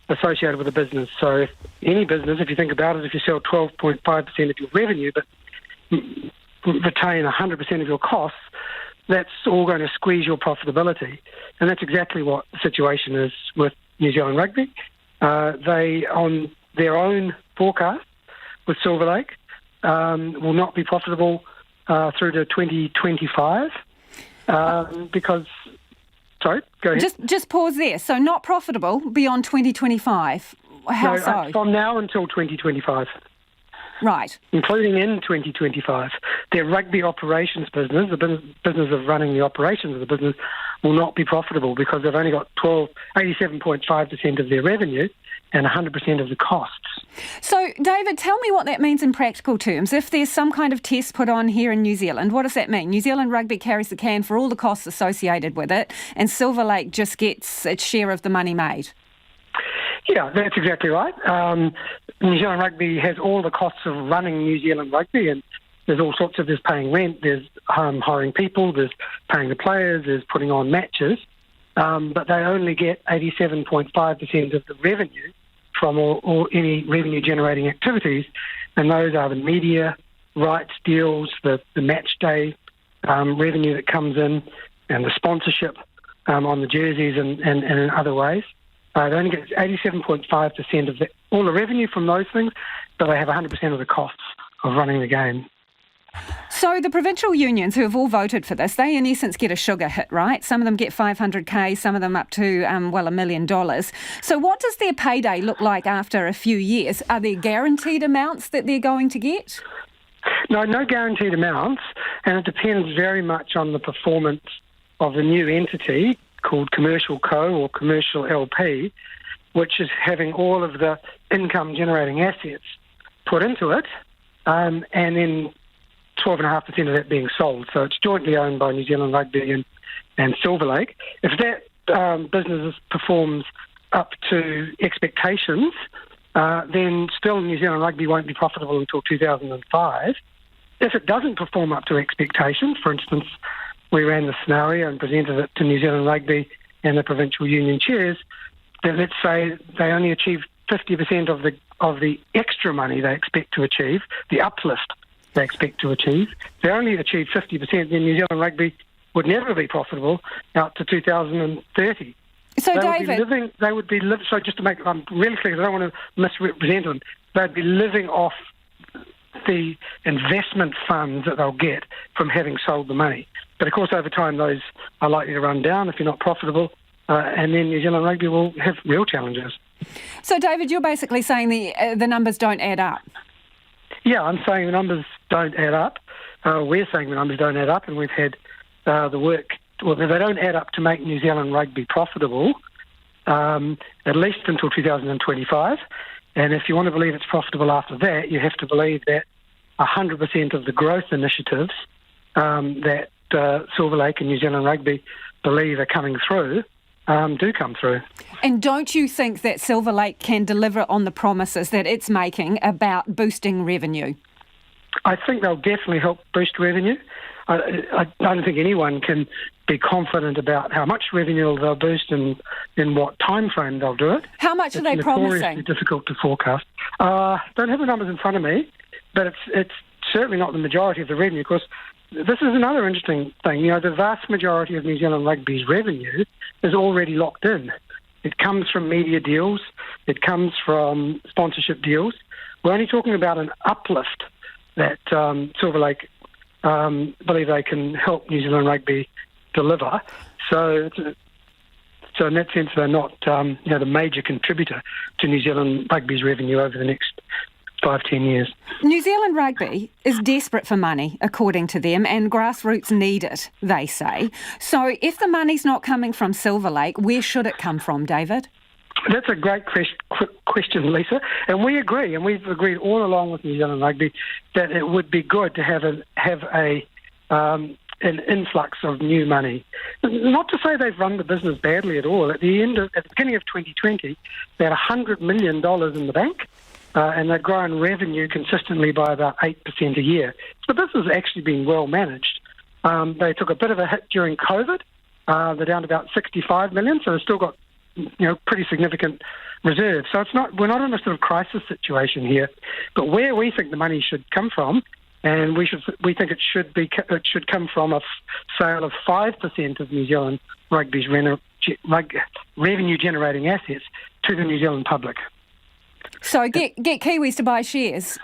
associated with the business. So if any business, if you think about it, if you sell 12.5% of your revenue but retain 100% of your costs, that's all going to squeeze your profitability. And that's exactly what the situation is with New Zealand Rugby. They, on their own forecast with Silver Lake, will not be profitable through to 2025 because... Sorry, go ahead. Just pause there. So not profitable beyond 2025. How so? From now until 2025. Right. Including in 2025. Their rugby operations business, the business of running the operations of the business, will not be profitable because they've only got 87.5% of their revenue and 100% of the costs. So, David, tell me what that means in practical terms. If there's some kind of test put on here in New Zealand, what does that mean? New Zealand Rugby carries the can for all the costs associated with it, and Silver Lake just gets its share of the money made. Yeah, that's exactly right. New Zealand Rugby has all the costs of running New Zealand Rugby, and there's all sorts of, there's paying rent, there's hiring people, there's paying the players, there's putting on matches, but they only get 87.5% of the revenue from all any revenue-generating activities, and those are the media rights deals, the match day revenue that comes in, and the sponsorship on the jerseys and in other ways. They only get 87.5% of all the revenue from those things, but they have 100% of the costs of running the game. So the provincial unions who have all voted for this, they in essence get a sugar hit, right? Some of them get 500k, some of them up to, $1 million. So what does their payday look like after a few years? Are there guaranteed amounts that they're going to get? No guaranteed amounts, and it depends very much on the performance of the new entity called Commercial Co. or Commercial LP, which is having all of the income-generating assets put into it, and then 12.5% of that being sold. So it's jointly owned by New Zealand Rugby and Silver Lake. If that business performs up to expectations, then still New Zealand Rugby won't be profitable until 2005. If it doesn't perform up to expectations, for instance, we ran the scenario and presented it to New Zealand Rugby and the provincial union chairs, then let's say they only achieve 50% of the extra money they expect to achieve, the uplift they expect to achieve. If they only achieve 50%, then New Zealand Rugby would never be profitable out to 2030. So, David... They would be living, so just to make it really clear, I don't want to misrepresent them, they'd be living off the investment funds that they'll get from having sold the money. But of course, over time, those are likely to run down if you're not profitable, and then New Zealand Rugby will have real challenges. So, David, you're basically saying the numbers don't add up. Yeah, I'm saying the numbers don't add up. We're saying the numbers don't add up, and we've had the work... Well, they don't add up to make New Zealand Rugby profitable, at least until 2025. And if you want to believe it's profitable after that, you have to believe that 100% of the growth initiatives that Silver Lake and New Zealand Rugby believe are coming through do come through. And don't you think that Silver Lake can deliver on the promises that it's making about boosting revenue? I think they'll definitely help boost revenue. I don't think anyone can be confident about how much revenue they'll boost and in what time frame they'll do it. How much are they promising? It's difficult to forecast. Don't have the numbers in front of me, but it's certainly not the majority of the revenue. Of course, this is another interesting thing. The vast majority of New Zealand Rugby's revenue is already locked in. It comes from media deals. It comes from sponsorship deals. We're only talking about an uplift that Silver Lake believe they can help New Zealand Rugby deliver. So in that sense, they're not the major contributor to New Zealand Rugby's revenue over the next 5-10 years. New Zealand Rugby is desperate for money, according to them, and grassroots need it, they say. So if the money's not coming from Silver Lake, where should it come from, David? That's a great question, Lisa, and we agree, and we've agreed all along with New Zealand Rugby that it would be good to have an influx of new money. Not to say they've run the business badly at all. At the beginning of 2020, they had $100 million in the bank, and they've grown revenue consistently by about 8% a year. So the business has actually been well managed. They took a bit of a hit during COVID. They're down to about $65 million, so they've still got pretty significant reserves. So we're not in a sort of crisis situation here. But where we think the money should come from, and we think it should come from a sale of 5% of New Zealand Rugby's revenue generating assets to the New Zealand public. So get Kiwis to buy shares.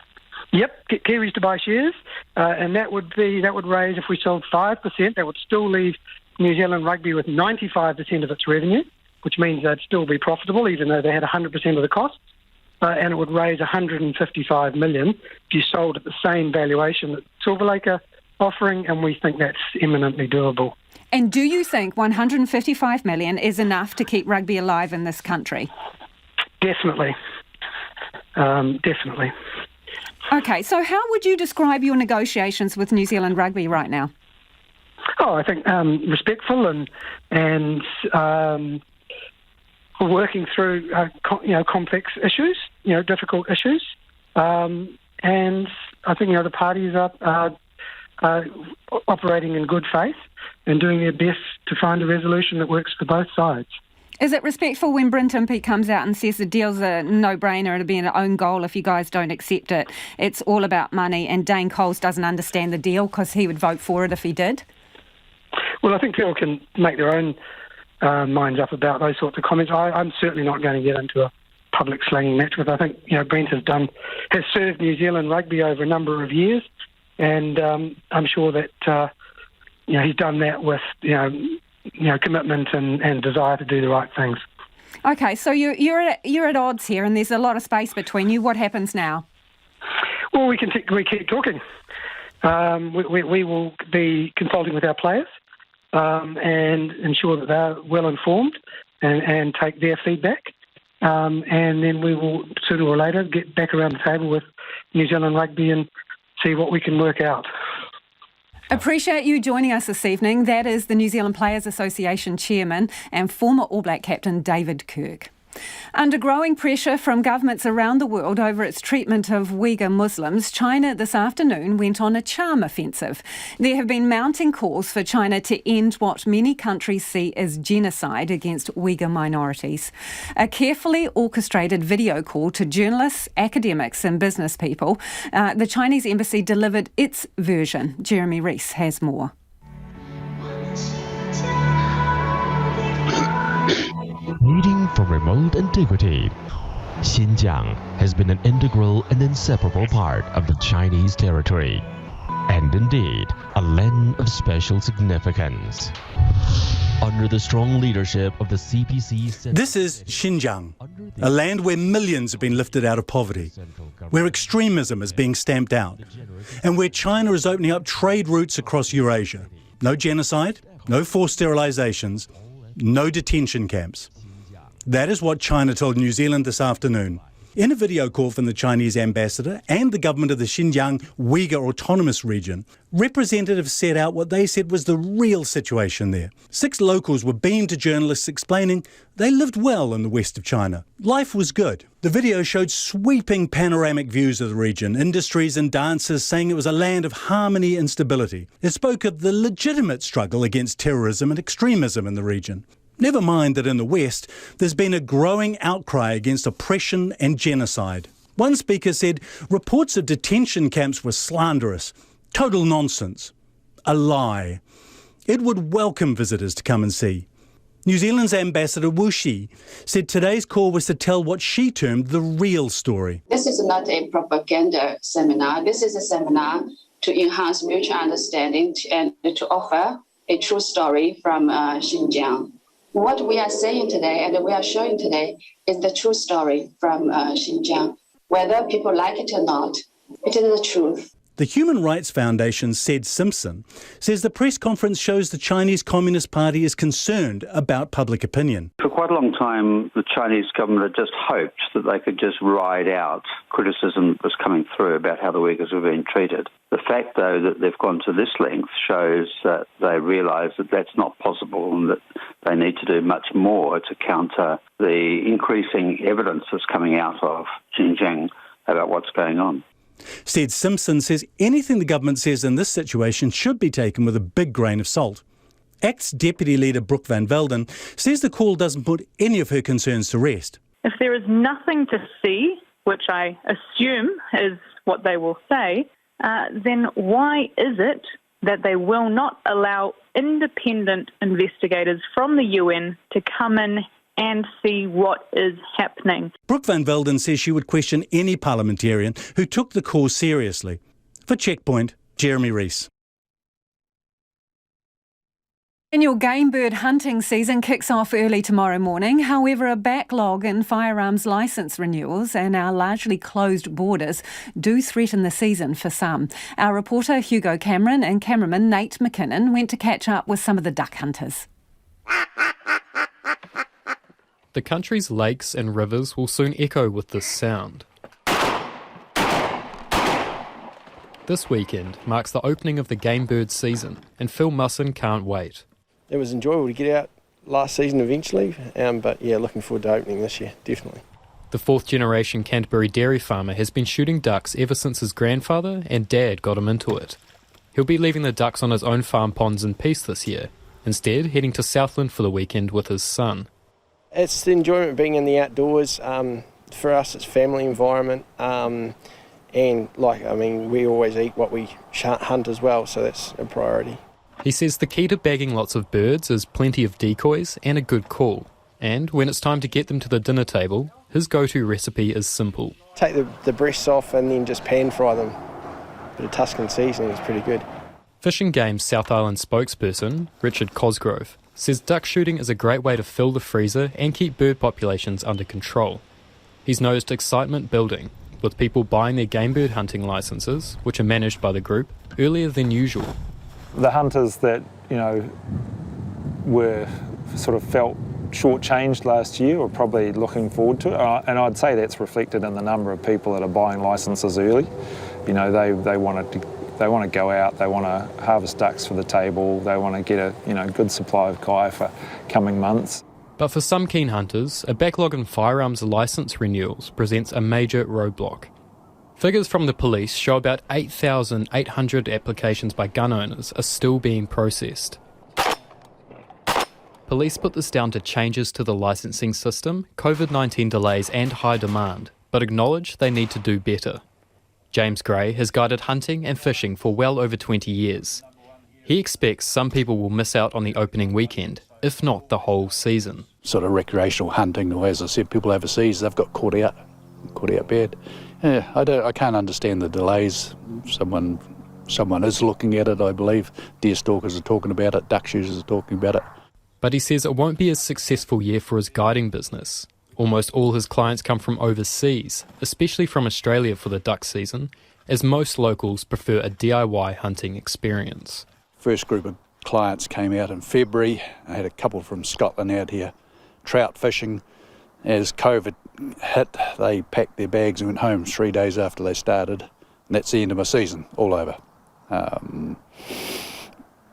Yep, get Kiwis to buy shares, and that would raise, if we sold 5%, that would still leave New Zealand Rugby with 95% of its revenue, which means they'd still be profitable, even though they had 100% of the costs, and it would raise $155 million if you sold at the same valuation that Silver Lake are offering, and we think that's eminently doable. And do you think $155 million is enough to keep rugby alive in this country? Definitely. Definitely. Okay, so how would you describe your negotiations with New Zealand Rugby right now? Oh, I think respectful and working through complex issues, difficult issues, and I think the parties are operating in good faith and doing their best to find a resolution that works for both sides. Is it respectful when Bryn Timpey comes out and says the deal's a no-brainer, it'll be an own goal if you guys don't accept it? It's all about money, and Dane Coles doesn't understand the deal because he would vote for it if he did? Well, I think people can make their own minds up about those sorts of comments. I'm certainly not going to get into a public slanging match with. I think Brent has served New Zealand Rugby over a number of years, and I'm sure that he's done that with commitment and desire to do the right things. Okay, so you're at odds here, and there's a lot of space between you. What happens now? Well, we keep talking. We will be consulting with our players and ensure that they're well informed and take their feedback. And then we will, sooner or later, get back around the table with New Zealand Rugby and see what we can work out. Appreciate you joining us this evening. That is the New Zealand Players Association Chairman and former All Black captain David Kirk. Under growing pressure from governments around the world over its treatment of Uyghur Muslims, China this afternoon went on a charm offensive. There have been mounting calls for China to end what many countries see as genocide against Uyghur minorities. A carefully orchestrated video call to journalists, academics and business people, the Chinese embassy delivered its version. Jeremy Rees has more. Reading from remote antiquity, Xinjiang has been an integral and inseparable part of the Chinese territory, and indeed a land of special significance. Under the strong leadership of the CPC... This is Xinjiang, a land where millions have been lifted out of poverty, where extremism is being stamped out, and where China is opening up trade routes across Eurasia. No genocide, no forced sterilizations, no detention camps. That is what China told New Zealand this afternoon In a video call from the Chinese ambassador and the government of the Xinjiang Uyghur Autonomous Region, representatives set out what they said was the real situation there. 6 locals were beamed to journalists explaining they lived well in the west of China. Life was good. The video showed sweeping panoramic views of the region, industries and dancers saying it was a land of harmony and stability. It spoke of the legitimate struggle against terrorism and extremism in the region. Never mind that in the West, there's been a growing outcry against oppression and genocide. One speaker said reports of detention camps were slanderous, total nonsense, a lie. It would welcome visitors to come and see. New Zealand's Ambassador Wu Shi said today's call was to tell what she termed the real story. This is not a propaganda seminar. This is a seminar to enhance mutual understanding and to offer a true story from Xinjiang. What we are saying today and we are showing today is the true story from Xinjiang. Whether people like it or not, it is the truth. The Human Rights Foundation's Sid Simpson says the press conference shows the Chinese Communist Party is concerned about public opinion. For quite a long time, the Chinese government had just hoped that they could just ride out criticism that was coming through about how the Uyghurs were being treated. The fact, though, that they've gone to this length shows that they realise that that's not possible and that they need to do much more to counter the increasing evidence that's coming out of Xinjiang about what's going on. Sid Simpson says anything the government says in this situation should be taken with a big grain of salt. ACT's Deputy Leader Brooke Van Velden says the call doesn't put any of her concerns to rest. If there is nothing to see, which I assume is what they will say, then why is it that they will not allow independent investigators from the UN to come in and see what is happening? Brooke Van Velden says she would question any parliamentarian who took the call seriously. For Checkpoint, Jeremy Rees. Annual game bird hunting season kicks off early tomorrow morning. However, a backlog in firearms licence renewals and our largely closed borders do threaten the season for some. Our reporter Hugo Cameron and cameraman Nate McKinnon went to catch up with some of the duck hunters. The country's lakes and rivers will soon echo with this sound. This weekend marks the opening of the game bird season, and Phil Musson can't wait. It was enjoyable to get out last season eventually, but yeah, looking forward to opening this year, definitely. The 4th generation Canterbury dairy farmer has been shooting ducks ever since his grandfather and dad got him into it. He'll be leaving the ducks on his own farm ponds in peace this year, instead heading to Southland for the weekend with his son. It's the enjoyment of being in the outdoors. For us, it's family environment. And we always eat what we hunt as well, so that's a priority. He says the key to bagging lots of birds is plenty of decoys and a good call. And when it's time to get them to the dinner table, his go-to recipe is simple. Take the breasts off and then just pan fry them. A bit of Tuscan seasoning is pretty good. Fish and Game's South Island spokesperson, Richard Cosgrove, says duck shooting is a great way to fill the freezer and keep bird populations under control. He's noticed excitement building, with people buying their game bird hunting licences, which are managed by the group, earlier than usual. The hunters that, were sort of felt shortchanged last year are probably looking forward to it, and I'd say that's reflected in the number of people that are buying licences early. They want to go out, they want to harvest ducks for the table, they want to get a good supply of kai for coming months. But for some keen hunters, a backlog in firearms licence renewals presents a major roadblock. Figures from the police show about 8,800 applications by gun owners are still being processed. Police put this down to changes to the licensing system, COVID-19 delays and high demand, but acknowledge they need to do better. James Gray has guided hunting and fishing for well over 20 years. He expects some people will miss out on the opening weekend, if not the whole season. Sort of recreational hunting, or as I said, people overseas, they've got caught out bad. Yeah, I can't understand the delays. Someone is looking at it, I believe. Deer stalkers are talking about it, duck shooters are talking about it. But he says it won't be a successful year for his guiding business. Almost all his clients come from overseas, especially from Australia for the duck season, as most locals prefer a DIY hunting experience. First group of clients came out in February. I had a couple from Scotland out here trout fishing, As COVID hit, they packed their bags and went home 3 days after they started. And that's the end of my season, all over.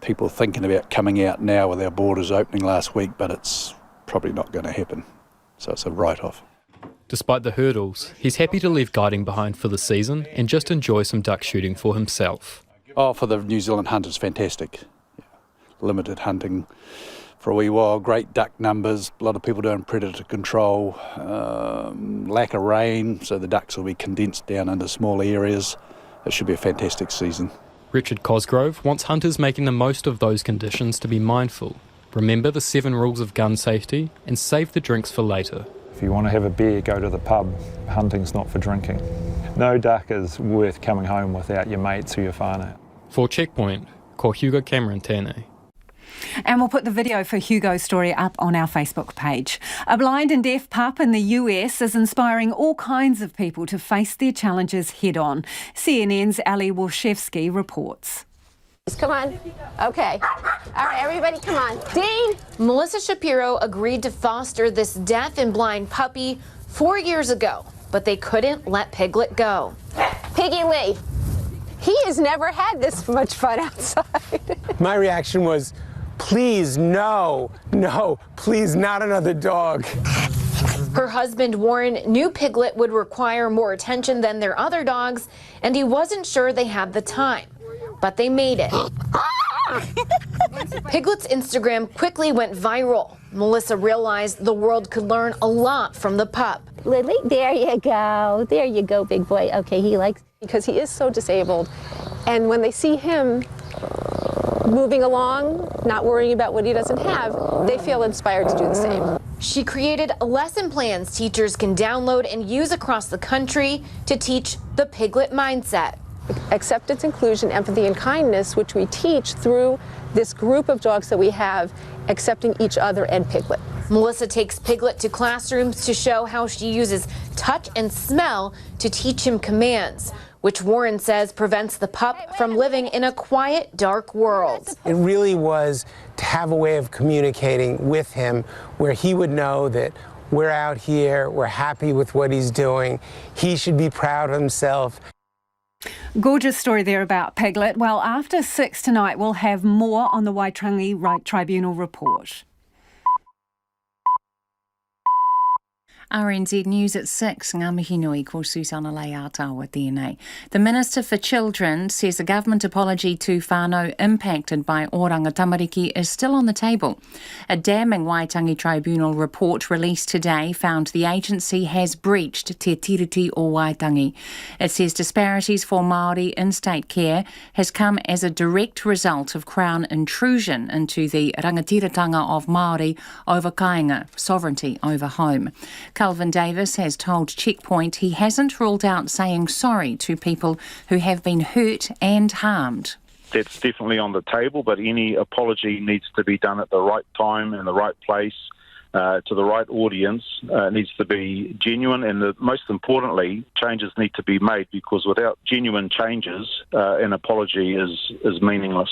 People thinking about coming out now with our borders opening last week, but it's probably not going to happen. So it's a write-off. Despite the hurdles, he's happy to leave guiding behind for the season and just enjoy some duck shooting for himself. Oh, for the New Zealand hunters, fantastic. Yeah. Limited hunting for a wee while, great duck numbers, a lot of people doing predator control, lack of rain, so the ducks will be condensed down into small areas. It should be a fantastic season. Richard Cosgrove wants hunters making the most of those conditions to be mindful. Remember the 7 rules of gun safety and save the drinks for later. If you want to have a beer, go to the pub. Hunting's not for drinking. No duck is worth coming home without your mates or your whānau. For Checkpoint, ko Hugo Cameron tēnei. And we'll put the video for Hugo's story up on our Facebook page. A blind and deaf pup in the US is inspiring all kinds of people to face their challenges head-on. CNN's Ali Wolszewski reports. Come on. Okay. All right, everybody, come on. Dean! Melissa Shapiro agreed to foster this deaf and blind puppy 4 years ago, but they couldn't let Piglet go. Piggy Lee. He has never had this much fun outside. My reaction was, please, no, please, not another dog. Her husband, Warren, knew Piglet would require more attention than their other dogs, and he wasn't sure they had the time. But they made it. Piglet's Instagram quickly went viral. Melissa realized the world could learn a lot from the pup. Lily, there you go. There you go, big boy. Okay, he likes, because he is so disabled. And when they see him moving along, not worrying about what he doesn't have, they feel inspired to do the same. She created lesson plans teachers can download and use across the country to teach the Piglet mindset. Acceptance, inclusion, empathy, and kindness, which we teach through this group of dogs that we have, accepting each other and Piglet. Melissa takes Piglet to classrooms to show how she uses touch and smell to teach him commands, which Warren says prevents the pup from living in a quiet, dark world. It really was to have a way of communicating with him where he would know that we're out here, we're happy with what he's doing, he should be proud of himself. Gorgeous story there about Piglet. Well, after 6 tonight, we'll have more on the Waitangi Tribunal report. RNZ News at 6, ngā mihi nui ko Susana Leātawa tēnei. The Minister for Children says a government apology to whānau impacted by Oranga Tamariki is still on the table. A damning Waitangi Tribunal report released today found the agency has breached Te Tiriti o Waitangi. It says disparities for Maori in state care has come as a direct result of Crown intrusion into the rangatiratanga of Maori over kāinga, sovereignty over home. Kelvin Davis has told Checkpoint he hasn't ruled out saying sorry to people who have been hurt and harmed. That's definitely on the table, but any apology needs to be done at the right time and the right place to the right audience. It needs to be genuine, and most importantly, changes need to be made, because without genuine changes, an apology is meaningless.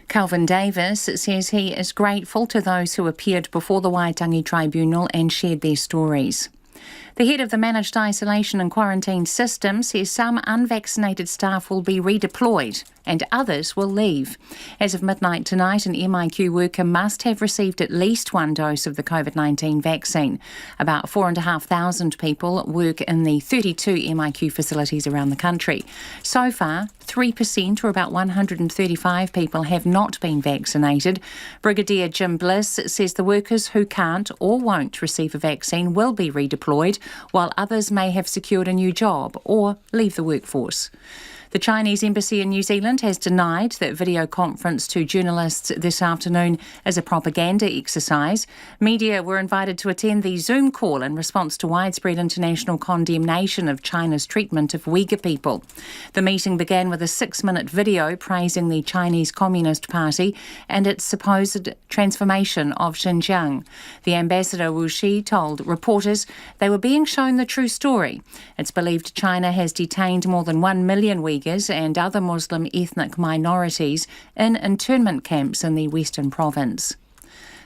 Kelvin Davis says he is grateful to those who appeared before the Waitangi Tribunal and shared their stories. The head of the Managed Isolation and Quarantine System says some unvaccinated staff will be redeployed and others will leave. As of midnight tonight, an MIQ worker must have received at least one dose of the COVID-19 vaccine. About 4,500 people work in the 32 MIQ facilities around the country. So far, 3%, or about 135 people, have not been vaccinated. Brigadier Jim Bliss says the workers who can't or won't receive a vaccine will be redeployed, while others may have secured a new job or leave the workforce. The Chinese Embassy in New Zealand has denied that video conference to journalists this afternoon is a propaganda exercise. Media were invited to attend the Zoom call in response to widespread international condemnation of China's treatment of Uyghur people. The meeting began with a 6-minute video praising the Chinese Communist Party and its supposed transformation of Xinjiang. The ambassador Wu Shi told reporters they were being shown the true story. It's believed China has detained more than 1 million Uyghurs and other Muslim ethnic minorities in internment camps in the Western Province.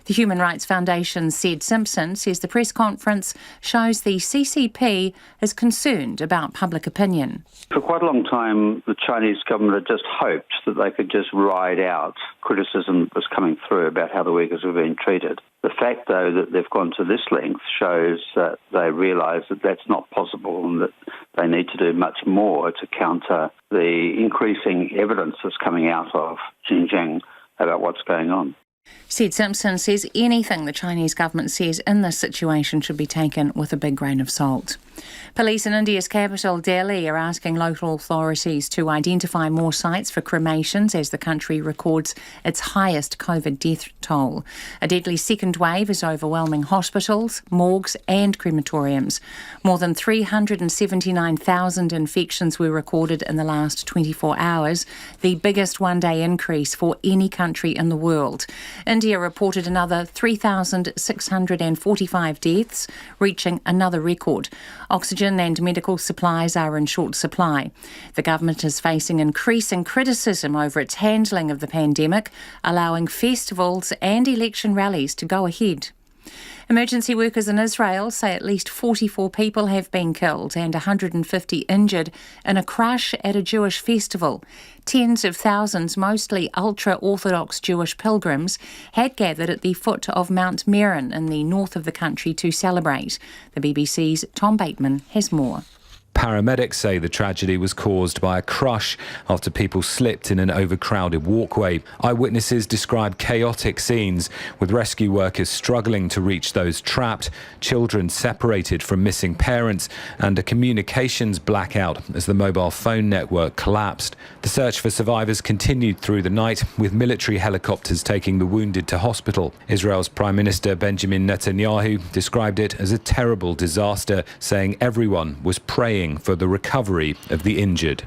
The Human Rights Foundation said Simpson says the press conference shows the CCP is concerned about public opinion. For quite a long time, the Chinese government had just hoped that they could just ride out criticism that was coming through about how the Uyghurs were being treated. The fact, though, that they've gone to this length shows that they realise that that's not possible and that they need to do much more to counter the increasing evidence that's coming out of Xinjiang about what's going on. Said Simpson says anything the Chinese government says in this situation should be taken with a big grain of salt. Police in India's capital, Delhi, are asking local authorities to identify more sites for cremations as the country records its highest COVID death toll. A deadly second wave is overwhelming hospitals, morgues and crematoriums. More than 379,000 infections were recorded in the last 24 hours, the biggest one-day increase for any country in the world. India reported another 3,645 deaths, reaching another record. Oxygen and medical supplies are in short supply. The government is facing increasing criticism over its handling of the pandemic, allowing festivals and election rallies to go ahead. Emergency workers in Israel say at least 44 people have been killed and 150 injured in a crash at a Jewish festival. Tens of thousands, mostly ultra-Orthodox Jewish pilgrims, had gathered at the foot of Mount Meron in the north of the country to celebrate. The BBC's Tom Bateman has more. Paramedics say the tragedy was caused by a crush after people slipped in an overcrowded walkway. Eyewitnesses described chaotic scenes, with rescue workers struggling to reach those trapped, children separated from missing parents, and a communications blackout as the mobile phone network collapsed. The search for survivors continued through the night, with military helicopters taking the wounded to hospital. Israel's Prime Minister Benjamin Netanyahu described it as a terrible disaster, saying everyone was praying for the recovery of the injured.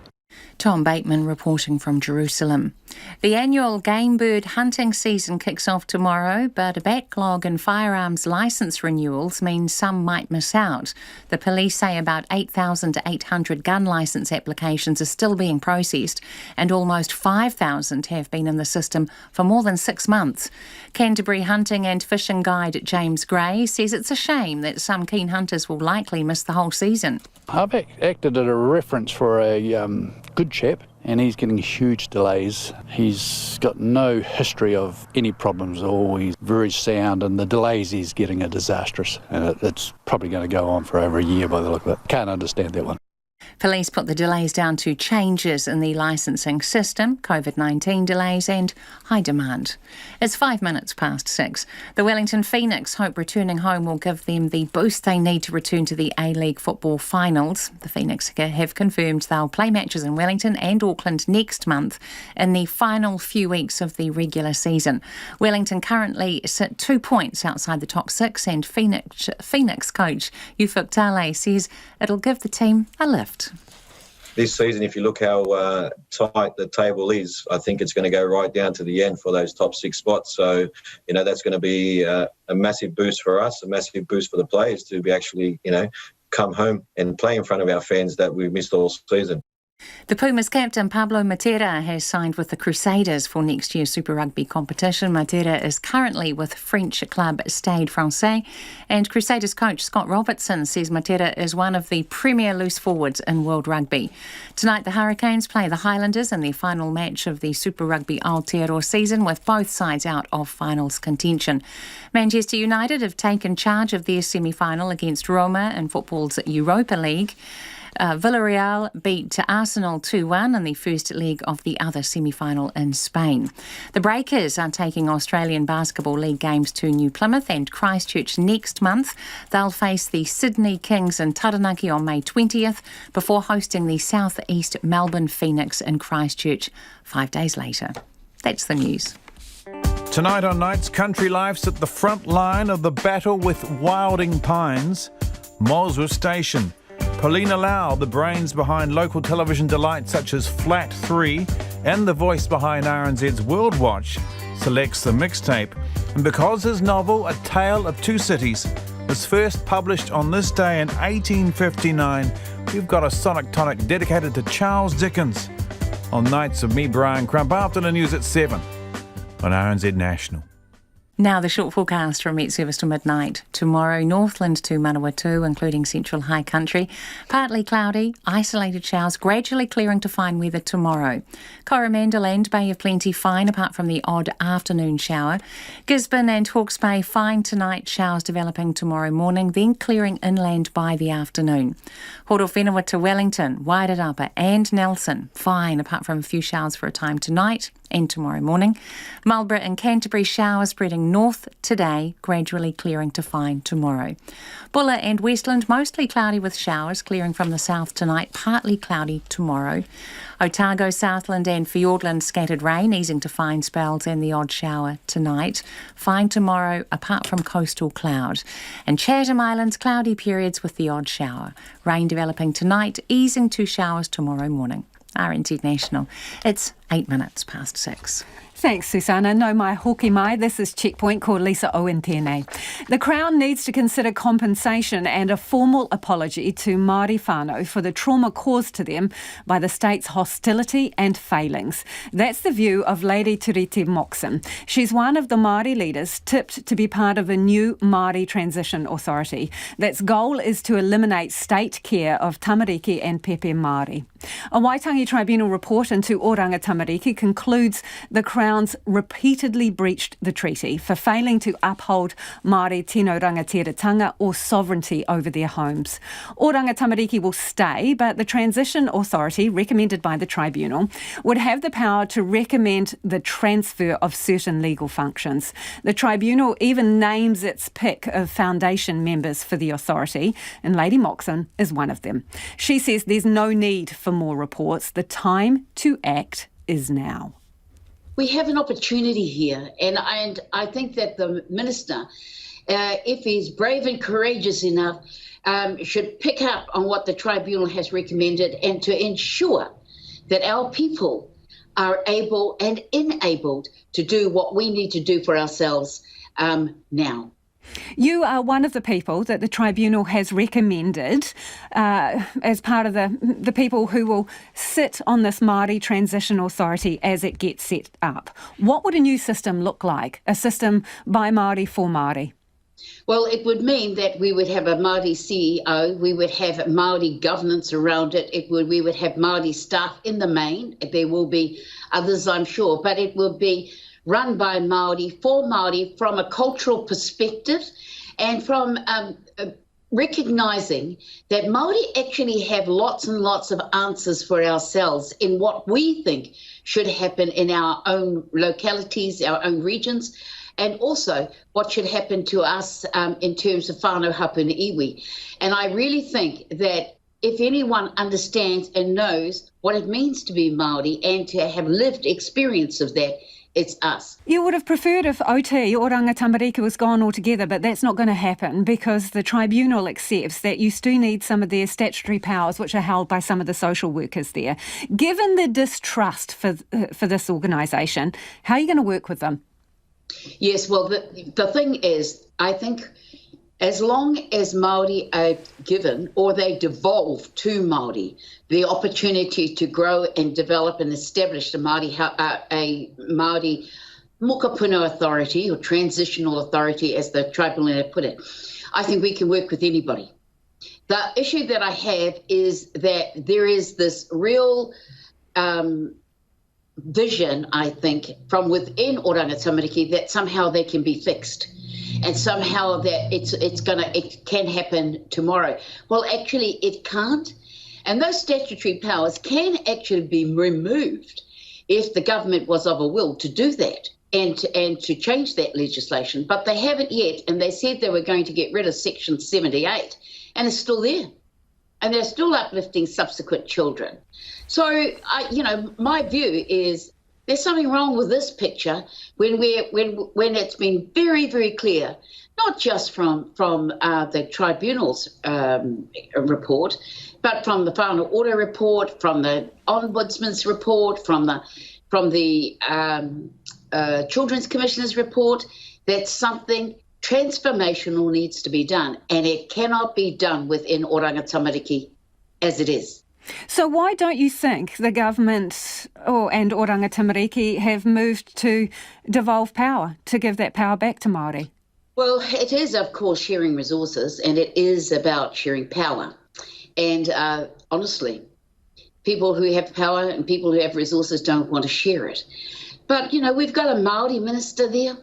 Tom Bateman reporting from Jerusalem. The annual game bird hunting season kicks off tomorrow, but a backlog in firearms licence renewals means some might miss out. The police say about 8,800 gun licence applications are still being processed, and almost 5,000 have been in the system for more than 6 months. Canterbury hunting and fishing guide James Gray says it's a shame that some keen hunters will likely miss the whole season. I've acted as a reference for a good chap, and he's getting huge delays. He's got no history of any problems, always very sound, and the delays he's getting are disastrous, and it's probably going to go on for over a year by the look of it. Can't understand that one. Police put the delays down to changes in the licensing system, COVID-19 delays and high demand. It's 5 minutes past 6. The Wellington Phoenix hope returning home will give them the boost they need to return to the A-League football finals. The Phoenix have confirmed they'll play matches in Wellington and Auckland next month in the final few weeks of the regular season. Wellington currently sit 2 points outside the top 6, and Phoenix coach Ufuk Tale says it'll give the team a lift. This season, if you look how tight the table is, I think it's going to go right down to the end for those top 6 spots. So, that's going to be a massive boost for us, a massive boost for the players to be actually, come home and play in front of our fans that we've missed all season. The Pumas captain Pablo Matera has signed with the Crusaders for next year's Super Rugby competition. Matera is currently with French club Stade Francais, and Crusaders coach Scott Robertson says Matera is one of the premier loose forwards in world rugby. Tonight the Hurricanes play the Highlanders in the final match of the Super Rugby Aotearoa season, with both sides out of finals contention. Manchester United have taken charge of their semi-final against Roma in football's Europa League. Villarreal beat Arsenal 2-1 in the first leg of the other semi-final in Spain. The Breakers are taking Australian Basketball League games to New Plymouth and Christchurch next month. They'll face the Sydney Kings in Taranaki on May 20th before hosting the South East Melbourne Phoenix in Christchurch 5 days later. That's the news. Tonight on Night's Country Life's at the front line of the battle with wilding pines, Moswa Station. Paulina Lau, the brains behind local television delights such as Flat 3 and the voice behind RNZ's World Watch, selects the mixtape. And because his novel, A Tale of Two Cities, was first published on this day in 1859, we've got a sonic tonic dedicated to Charles Dickens on Nights of me, Brian Crump, after the news at 7 on RNZ National. Now the short forecast from Met Service to midnight. Tomorrow, Northland to Manawatu, including central high country. Partly cloudy, isolated showers, gradually clearing to fine weather tomorrow. Coromandelland, Bay of Plenty, fine apart from the odd afternoon shower. Gisborne and Hawke's Bay, fine tonight, showers developing tomorrow morning, then clearing inland by the afternoon. Horowhenua to Wellington, Wairarapa and Nelson, fine apart from a few showers for a time tonight and tomorrow morning. Marlborough and Canterbury, showers spreading north today, gradually clearing to fine tomorrow. Bulla and Westland, mostly cloudy with showers, clearing from the south tonight, partly cloudy tomorrow. Otago, Southland and Fiordland, scattered rain, easing to fine spells and the odd shower tonight. Fine tomorrow, apart from coastal cloud. And Chatham Islands, cloudy periods with the odd shower. Rain developing tonight, easing to showers tomorrow morning. RNZ National. It's 8 minutes past 6. Thanks, Susanna. No mai hoki mai. This is Checkpoint, ko Lisa Owen tēnei. The Crown needs to consider compensation and a formal apology to Māori whānau for the trauma caused to them by the state's hostility and failings. That's the view of Lady Tiriti Moxon. She's one of the Māori leaders tipped to be part of a new Māori Transition Authority. That's goal is to eliminate state care of tamariki and pepe Māori. A Waitangi Tribunal report into Oranga Tamariki concludes the Crown's repeatedly breached the treaty for failing to uphold Māori tino rangatiratanga or sovereignty over their homes. Oranga Tamariki will stay, but the Transition Authority, recommended by the Tribunal, would have the power to recommend the transfer of certain legal functions. The Tribunal even names its pick of foundation members for the authority, and Lady Moxon is one of them. She says there's no need for more reports. The time to act is now. We have an opportunity here, and I think that the Minister, if he's brave and courageous enough, should pick up on what the Tribunal has recommended and to ensure that our people are able and enabled to do what we need to do for ourselves now. You are one of the people that the Tribunal has recommended as part of the people who will sit on this Māori Transition Authority as it gets set up. What would a new system look like? A system by Māori for Māori? Well, it would mean that we would have a Māori CEO, we would have Māori governance around it, we would have Māori staff in the main. There will be others, I'm sure, but it will be run by Māori, for Māori, from a cultural perspective and from recognising that Māori actually have lots and lots of answers for ourselves in what we think should happen in our own localities, our own regions, and also what should happen to us in terms of whānau hapu na iwi. And I really think that if anyone understands and knows what it means to be Māori and to have lived experience of that, it's us. You would have preferred if OT, Oranga Tamariki, was gone altogether, but that's not going to happen because the Tribunal accepts that you still need some of their statutory powers, which are held by some of the social workers there. Given the distrust for this organisation, how are you going to work with them? Yes, well, the thing is, I think as long as Māori are given, or they devolve to Māori, the opportunity to grow and develop and establish a Māori mokapuna authority or transitional authority, as the Tribunal have put it, I think we can work with anybody. The issue that I have is that there is this real vision, I think, from within Oranga Tamariki that somehow they can be fixed. And somehow that it can happen tomorrow. Well, actually, it can't. And those statutory powers can actually be removed if the government was of a will to do that and to change that legislation. But they haven't yet, and they said they were going to get rid of Section 78, and it's still there. And they're still uplifting subsequent children. So, my view is there's something wrong with this picture when it's been very, very clear, not just from the Tribunal's report, but from the Whānau Order report, from the Ombudsman's report, from the Children's Commissioner's report, that something transformational needs to be done, and it cannot be done within Oranga Tamariki as it is. So why don't you think the government and Oranga Tamariki have moved to devolve power, to give that power back to Māori? Well, it is, of course, sharing resources, and it is about sharing power. And honestly, people who have power and people who have resources don't want to share it. But, we've got a Maori minister there.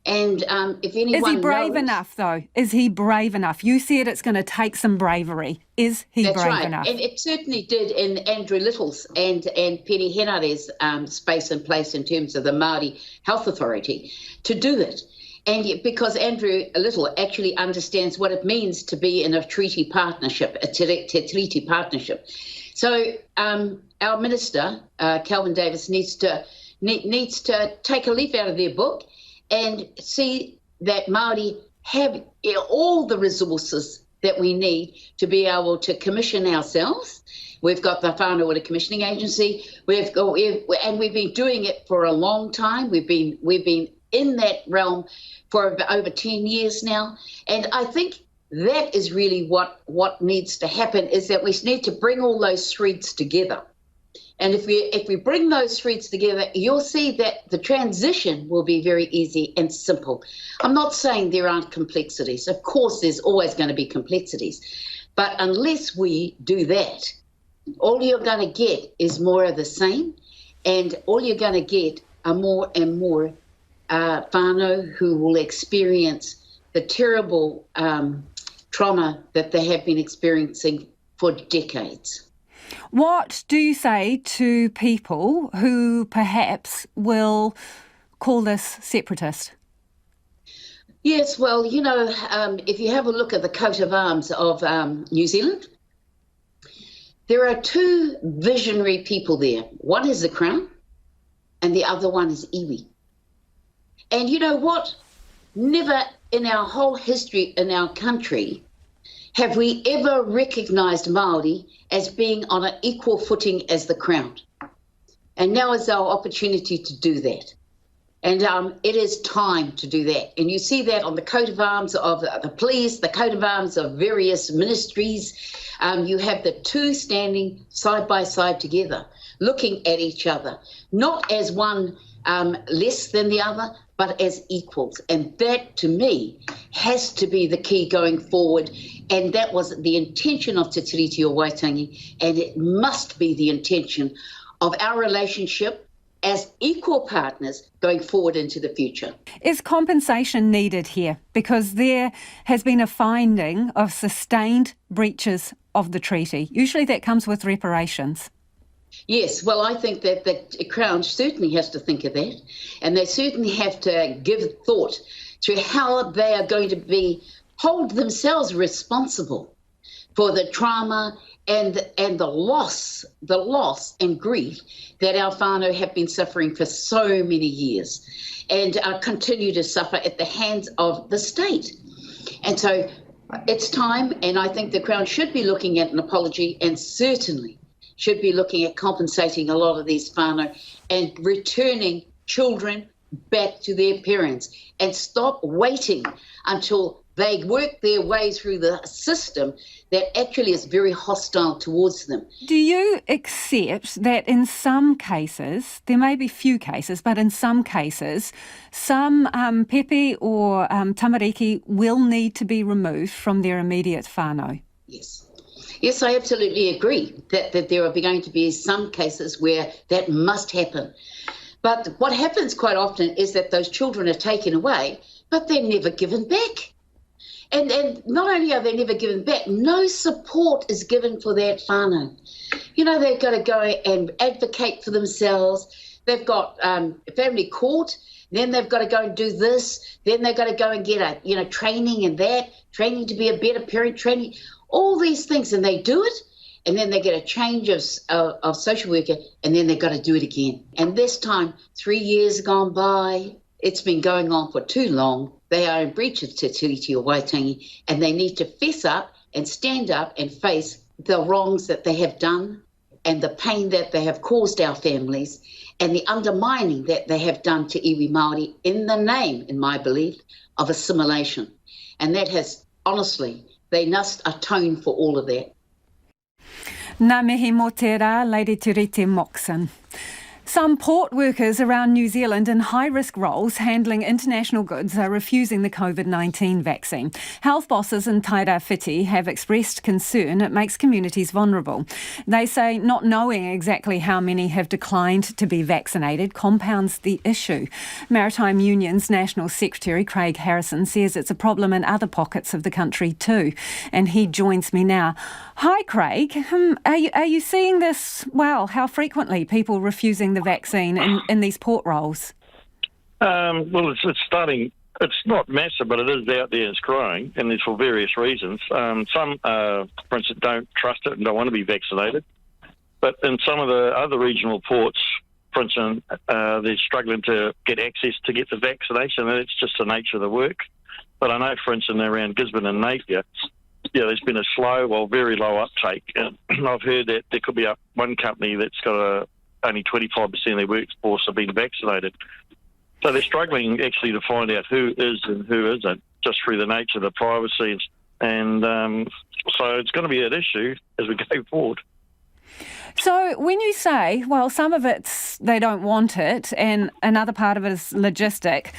And if anyone Is he brave enough, though? Is he brave enough? You said it's going to take some bravery. Is he brave enough? And it certainly did in Andrew Little's and Peri Henare's space and place in terms of the Māori Health Authority to do it. And because Andrew Little actually understands what it means to be in a treaty partnership, a te treaty partnership. So our minister, Kelvin Davis, needs to take a leaf out of their book and see that Māori have all the resources that we need to be able to commission ourselves. We've got the Whānau Ora Commissioning Agency. And we've been doing it for a long time. We've been in that realm for over 10 years now. And I think that is really what needs to happen, is that we need to bring all those threads together. And if we bring those threads together, you'll see that the transition will be very easy and simple. I'm not saying there aren't complexities. Of course, there's always going to be complexities. But unless we do that, all you're going to get is more of the same. And all you're going to get are more and more whānau who will experience the terrible trauma that they have been experiencing for decades. What do you say to people who perhaps will call this separatist? Yes, well, if you have a look at the coat of arms of New Zealand, there are two visionary people there. One is the Crown and the other one is iwi. And you know what? Never in our whole history in our country have we ever recognised Māori as being on an equal footing as the Crown. And now is our opportunity to do that. And it is time to do that. And you see that on the coat of arms of the police, the coat of arms of various ministries. You have the two standing side by side together, looking at each other, not as one less than the other, but as equals. And that, to me, has to be the key going forward. And that was the intention of Te Tiriti o Waitangi, and it must be the intention of our relationship as equal partners going forward into the future. Is compensation needed here? Because there has been a finding of sustained breaches of the treaty. Usually that comes with reparations. Yes, well, I think that the Crown certainly has to think of that, and they certainly have to give thought to how they are going to hold themselves responsible for the trauma and the loss and grief that our whānau have been suffering for so many years and continue to suffer at the hands of the state. And so it's time, and I think the Crown should be looking at an apology and certainly should be looking at compensating a lot of these whānau and returning children back to their parents, and stop waiting until they work their way through the system that actually is very hostile towards them. Do you accept that in some cases, there may be few cases, but in some cases, some pepe or tamariki will need to be removed from their immediate whānau? Yes. Yes, I absolutely agree that there are going to be some cases where that must happen. But what happens quite often is that those children are taken away, but they're never given back. And not only are they never given back, no support is given for that whānau. They've got to go and advocate for themselves. They've got family court, then they've got to go and do this, then they've got to go and get training and that, training to be a better parent, training, all these things, and they do it, and then they get a change of social worker, and then they've got to do it again. And this time, 3 years gone by, it's been going on for too long. They are in breach of Te Tiriti o Waitangi, and they need to fess up and stand up and face the wrongs that they have done and the pain that they have caused our families and the undermining that they have done to iwi Māori in the name, in my belief, of assimilation. And that has, honestly, they must atone for all of that. Nā mihi mō tērā, Lady Tiriti Moxon. Some port workers around New Zealand in high-risk roles handling international goods are refusing the COVID-19 vaccine. Health bosses in Tairawhiti have expressed concern it makes communities vulnerable. They say not knowing exactly how many have declined to be vaccinated compounds the issue. Maritime Union's National Secretary Craig Harrison says it's a problem in other pockets of the country too. And he joins me now. Hi, Craig. Are you seeing this, how frequently people refusing the vaccine in these port roles? Well, it's starting. It's not massive, but it is out there. It's growing, and it's for various reasons. Some, for instance, don't trust it and don't want to be vaccinated. But in some of the other regional ports, for instance, they're struggling to get access to get the vaccination, and it's just the nature of the work. But I know, for instance, around Gisborne and Napier, there's been a slow, very low uptake. And I've heard that there could be one company that's got only 25% of their workforce have been vaccinated. So they're struggling actually to find out who is and who isn't, just through the nature of the privacy. And so it's going to be an issue as we go forward. So when you say, some of it's they don't want it and another part of it is logistics,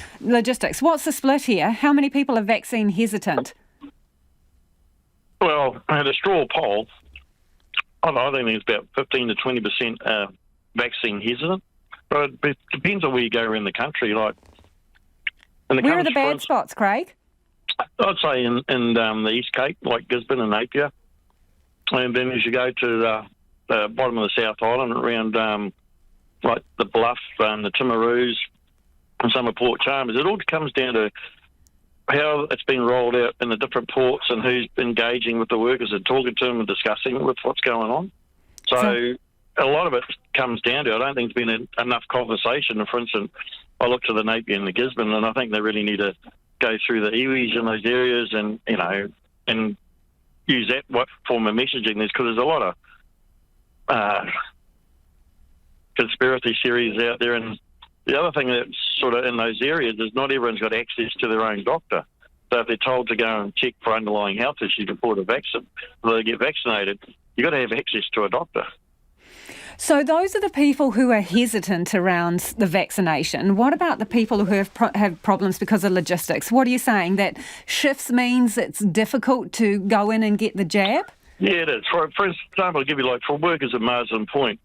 what's the split here? How many people are vaccine hesitant? Well, I had a straw poll. I think it's about 15 to 20% vaccine hesitant. But it depends on where you go around the country. Where are the bad spots, Craig? I'd say in the East Cape, like Gisborne and Napier. And then as you go to the bottom of the South Island, around like the Bluff, the Timaroos, and some of Port Chalmers, it all comes down to how it's been rolled out in the different ports and who's engaging with the workers and talking to them and discussing with what's going on. So a lot of it comes down to, I don't think there's been enough conversation. For instance, I look to the Napier and the Gisborne, and I think they really need to go through the iwis in those areas and use that form of messaging. Because there's a lot of conspiracy theories out there. And the other thing that's sort of in those areas is not everyone's got access to their own doctor. So if they're told to go and check for underlying health issues before they get vaccinated, you've got to have access to a doctor. So those are the people who are hesitant around the vaccination. What about the people who have problems because of logistics? What are you saying, that shifts means it's difficult to go in and get the jab? Yeah, it is. For example, I'll give you for workers at Marsden Point,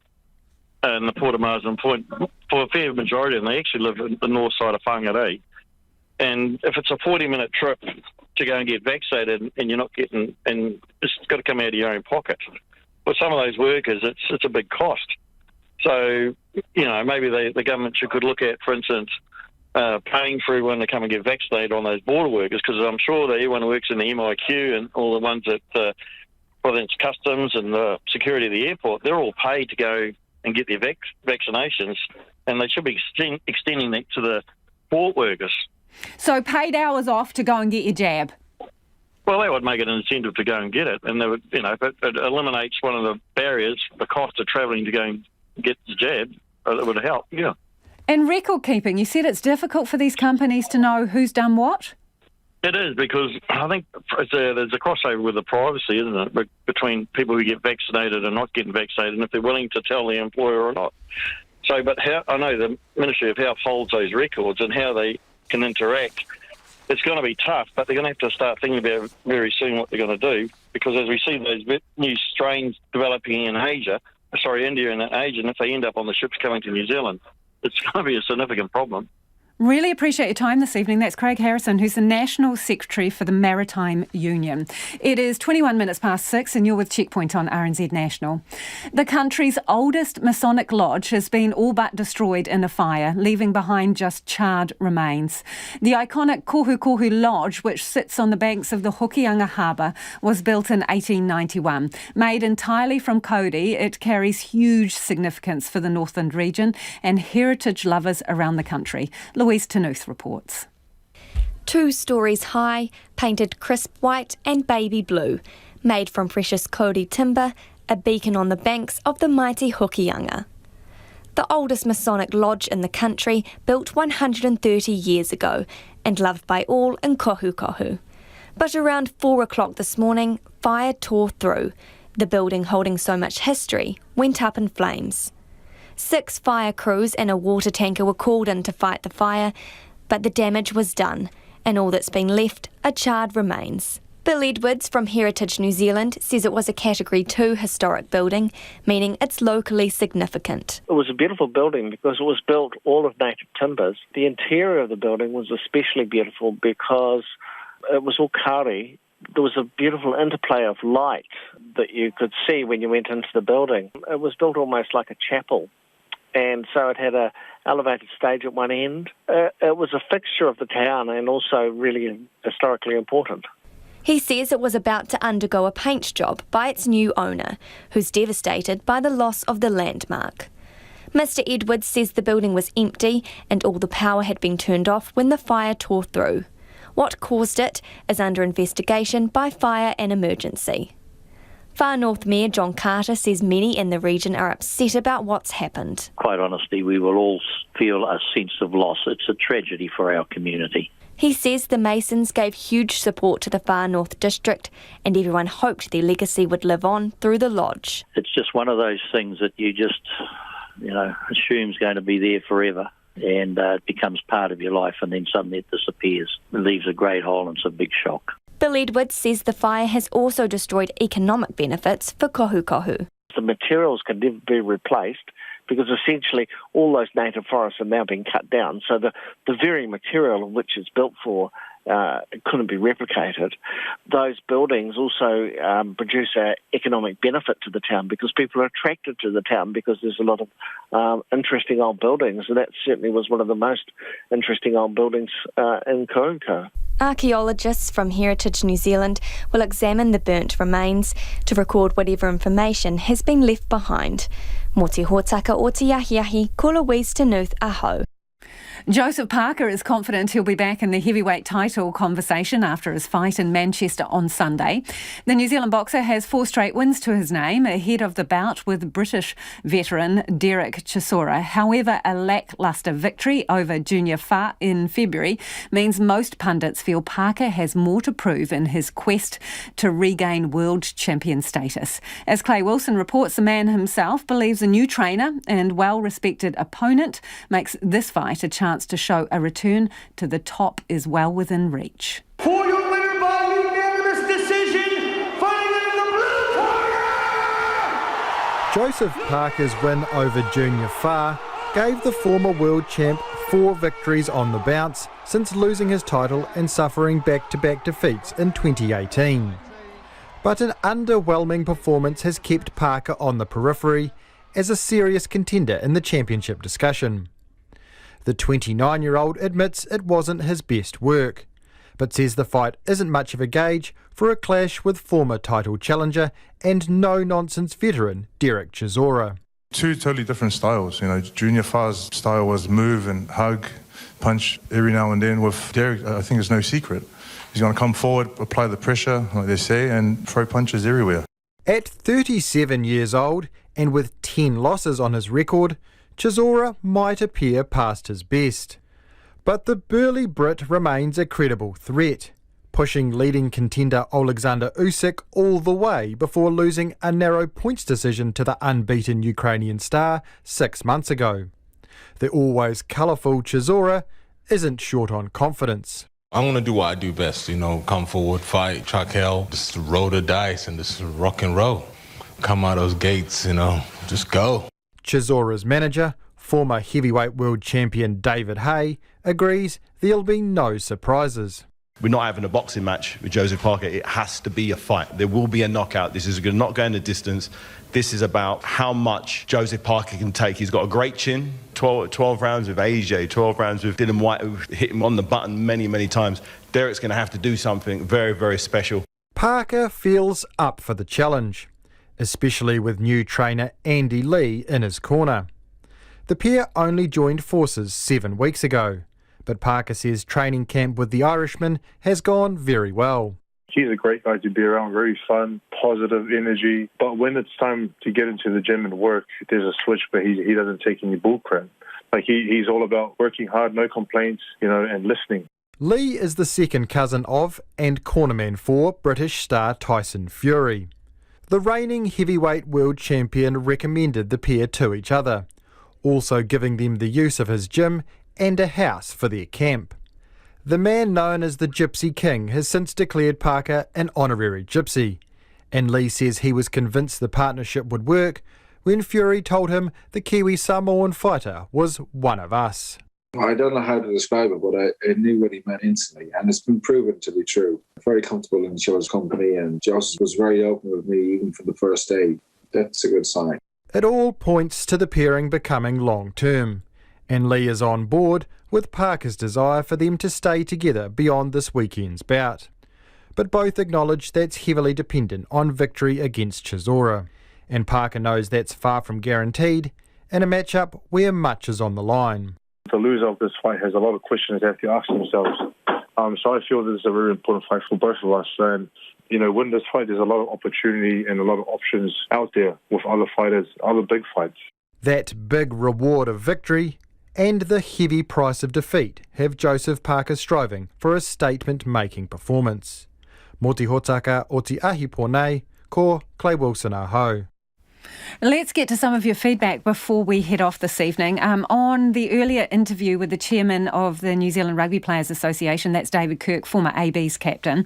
in the port of Marsden Point, for a fair majority of them, they actually live in the north side of Whangarei. And if it's a 40-minute trip to go and get vaccinated and you're not getting, and it's got to come out of your own pocket. For some of those workers, it's a big cost. So, maybe the government could look at, for instance, paying for everyone to come and get vaccinated on those border workers, because I'm sure that everyone who works in the MIQ and all the ones at, whether it's customs and the security of the airport, they're all paid to go and get their vaccinations, and they should be extending that to the port workers. So paid hours off to go and get your jab? Well, that would make it an incentive to go and get it, and they would, if it eliminates one of the barriers, the cost of travelling to go and get the jab, it would help, yeah. And record keeping, you said it's difficult for these companies to know who's done what? It is, because I think there's a crossover with the privacy, isn't it, between people who get vaccinated and not getting vaccinated, and if they're willing to tell the employer or not. So, but I know the Ministry of Health holds those records and how they can interact. It's going to be tough, but they're going to have to start thinking about very soon what they're going to do, because as we see those new strains developing in India and Asia, and if they end up on the ships coming to New Zealand, it's going to be a significant problem. Really appreciate your time this evening. That's Craig Harrison, who's the National Secretary for the Maritime Union. It is 21 minutes past 6 and you're with Checkpoint on RNZ National. The country's oldest Masonic lodge has been all but destroyed in a fire, leaving behind just charred remains. The iconic Kohu Kohu Lodge, which sits on the banks of the Hokianga Harbour, was built in 1891. Made entirely from kauri, it carries huge significance for the Northland region and heritage lovers around the country. Louise Tanuth reports. 2 stories high, painted crisp white and baby blue, made from precious kauri timber, a beacon on the banks of the mighty Hokianga. The oldest Masonic lodge in the country, built 130 years ago and loved by all in Kohu Kohu. But around 4 o'clock this morning, fire tore through. The building holding so much history went up in flames. 6 fire crews and a water tanker were called in to fight the fire, but the damage was done, and all that's been left are charred remains. Bill Edwards from Heritage New Zealand says it was a Category 2 historic building, meaning it's locally significant. It was a beautiful building because it was built all of native timbers. The interior of the building was especially beautiful because it was all kauri. There was a beautiful interplay of light that you could see when you went into the building. It was built almost like a chapel, and so it had an elevated stage at one end. It was a fixture of the town and also really historically important. He says it was about to undergo a paint job by its new owner, who's devastated by the loss of the landmark. Mr. Edwards says the building was empty and all the power had been turned off when the fire tore through. What caused it is under investigation by Fire and Emergency. Far North Mayor John Carter says many in the region are upset about what's happened. Quite honestly, we will all feel a sense of loss. It's a tragedy for our community. He says the Masons gave huge support to the Far North District and everyone hoped their legacy would live on through the lodge. It's just one of those things that you just, assume's going to be there forever. And it becomes part of your life, and then suddenly it disappears. It leaves a great hole and it's a big shock. Bill Edwards says the fire has also destroyed economic benefits for kohu. The materials can never be replaced because essentially all those native forests are now being cut down. So the very material of which it's built for couldn't be replicated. Those buildings also produce an economic benefit to the town because people are attracted to the town because there's a lot of interesting old buildings, and that certainly was one of the most interesting old buildings in Kohuko. Archaeologists from Heritage New Zealand will examine the burnt remains to record whatever information has been left behind. Mō te hōtaka o te ahiahi, ko Louise Tenuth aho. Joseph Parker is confident he'll be back in the heavyweight title conversation after his fight in Manchester on Sunday. The New Zealand boxer has 4 straight wins to his name ahead of the bout with British veteran Derek Chisora. However, a lacklustre victory over Junior Fa in February means most pundits feel Parker has more to prove in his quest to regain world champion status. As Clay Wilson reports, the man himself believes a new trainer and well-respected opponent makes this fight a chance to show a return to the top is well within reach. For your winner by unanimous decision, fighting in the blue corner! Joseph Parker's win over Junior Fa gave the former world champ 4 victories on the bounce since losing his title and suffering back-to-back defeats in 2018. But an underwhelming performance has kept Parker on the periphery as a serious contender in the championship discussion. The 29-year-old admits it wasn't his best work, but says the fight isn't much of a gauge for a clash with former title challenger and no-nonsense veteran Derek Chisora. 2 totally different styles. Junior Fa's style was move and hug, punch every now and then. With Derek, I think it's no secret. He's going to come forward, apply the pressure, like they say, and throw punches everywhere. At 37 years old and with 10 losses on his record, Chisora might appear past his best. But the burly Brit remains a credible threat, pushing leading contender Alexander Usyk all the way before losing a narrow points decision to the unbeaten Ukrainian star 6 months ago. The always colourful Chisora isn't short on confidence. I'm going to do what I do best, come forward, fight, chuck hell, just roll the dice and just rock and roll. Come out those gates, just go. Chisora's manager, former heavyweight world champion David Hay, agrees there'll be no surprises. We're not having a boxing match with Joseph Parker. It has to be a fight. There will be a knockout. This is not going the distance. This is about how much Joseph Parker can take. He's got a great chin. 12 rounds with AJ, 12 rounds with Dylan White, who hit him on the button many, many times. Derek's going to have to do something very, very special. Parker feels up for the challenge, especially with new trainer Andy Lee in his corner. The pair only joined forces 7 weeks ago, but Parker says training camp with the Irishman has gone very well. He's a great guy to be around, very fun, positive energy. But when it's time to get into the gym and work, there's a switch, but he doesn't take any bullcrap. He's all about working hard, no complaints, and listening. Lee is the second cousin of and cornerman for British star Tyson Fury. The reigning heavyweight world champion recommended the pair to each other, also giving them the use of his gym and a house for their camp. The man known as the Gypsy King has since declared Parker an honorary gypsy, and Lee says he was convinced the partnership would work when Fury told him the Kiwi Samoan fighter was one of us. I don't know how to describe it, but I knew what he meant instantly, and it's been proven to be true. Very comfortable in each other's company, and Josh was very open with me even from the first day. That's a good sign. It all points to the pairing becoming long-term, and Lee is on board with Parker's desire for them to stay together beyond this weekend's bout. But both acknowledge that's heavily dependent on victory against Chisora, and Parker knows that's far from guaranteed in a matchup where much is on the line. The loser of this fight has a lot of questions they have to ask themselves. So I feel this is a very important fight for both of us. And, win this fight, there's a lot of opportunity and a lot of options out there with other fighters, other big fights. That big reward of victory and the heavy price of defeat have Joseph Parker striving for a statement-making performance. Mō te hōtaka o te ahi pōnei, ko Clay Wilson aho. Let's get to some of your feedback before we head off this evening. On the earlier interview with the chairman of the New Zealand Rugby Players Association, that's David Kirk, former AB's captain,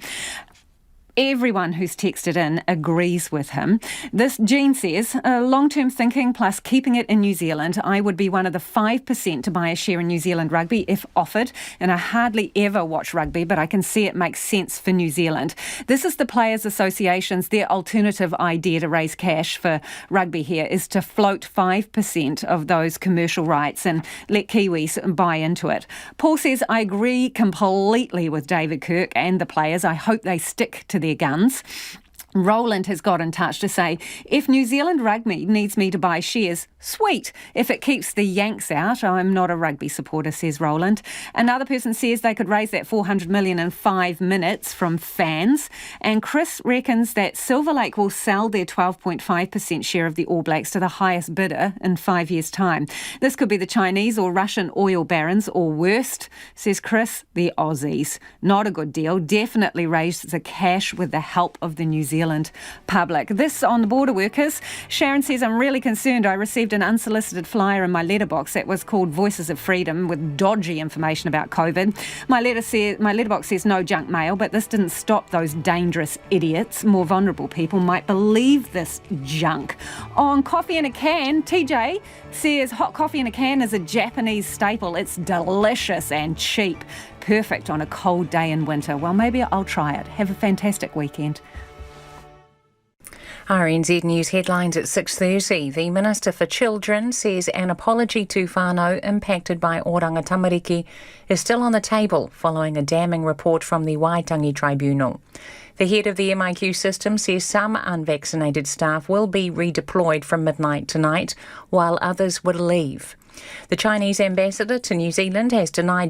everyone who's texted in agrees with him. This Jean says, long-term thinking plus keeping it in New Zealand, I would be one of the 5% to buy a share in New Zealand rugby if offered, and I hardly ever watch rugby, but I can see it makes sense for New Zealand. This is the Players Association's, their alternative idea to raise cash for rugby here is to float 5% of those commercial rights and let Kiwis buy into it. Paul says, I agree completely with David Kirk and the players. I hope they stick to their guns. Roland has got in touch to say, if New Zealand Rugby needs me to buy shares, sweet. If it keeps the Yanks out, I'm not a rugby supporter, says Roland. Another person says they could raise that $400 million in 5 minutes from fans. And Chris reckons that Silver Lake will sell their 12.5% share of the All Blacks to the highest bidder in 5 years' time. This could be the Chinese or Russian oil barons, or worst, says Chris, the Aussies. Not a good deal. Definitely raise the cash with the help of the New Zealand public. This on the border workers. Sharon says, I'm really concerned. I received an unsolicited flyer in my letterbox that was called Voices of Freedom with dodgy information about COVID. My letterbox says no junk mail, but this didn't stop those dangerous idiots. More vulnerable people might believe this junk. On coffee in a can, TJ says hot coffee in a can is a Japanese staple. It's delicious and cheap. Perfect on a cold day in winter. Well, maybe I'll try it. Have a fantastic weekend. RNZ News headlines at 6:30. The Minister for Children says an apology to whānau impacted by Oranga Tamariki is still on the table following a damning report from the Waitangi Tribunal. The head of the MIQ system says some unvaccinated staff will be redeployed from midnight tonight, while others will leave. The Chinese ambassador to New Zealand has denied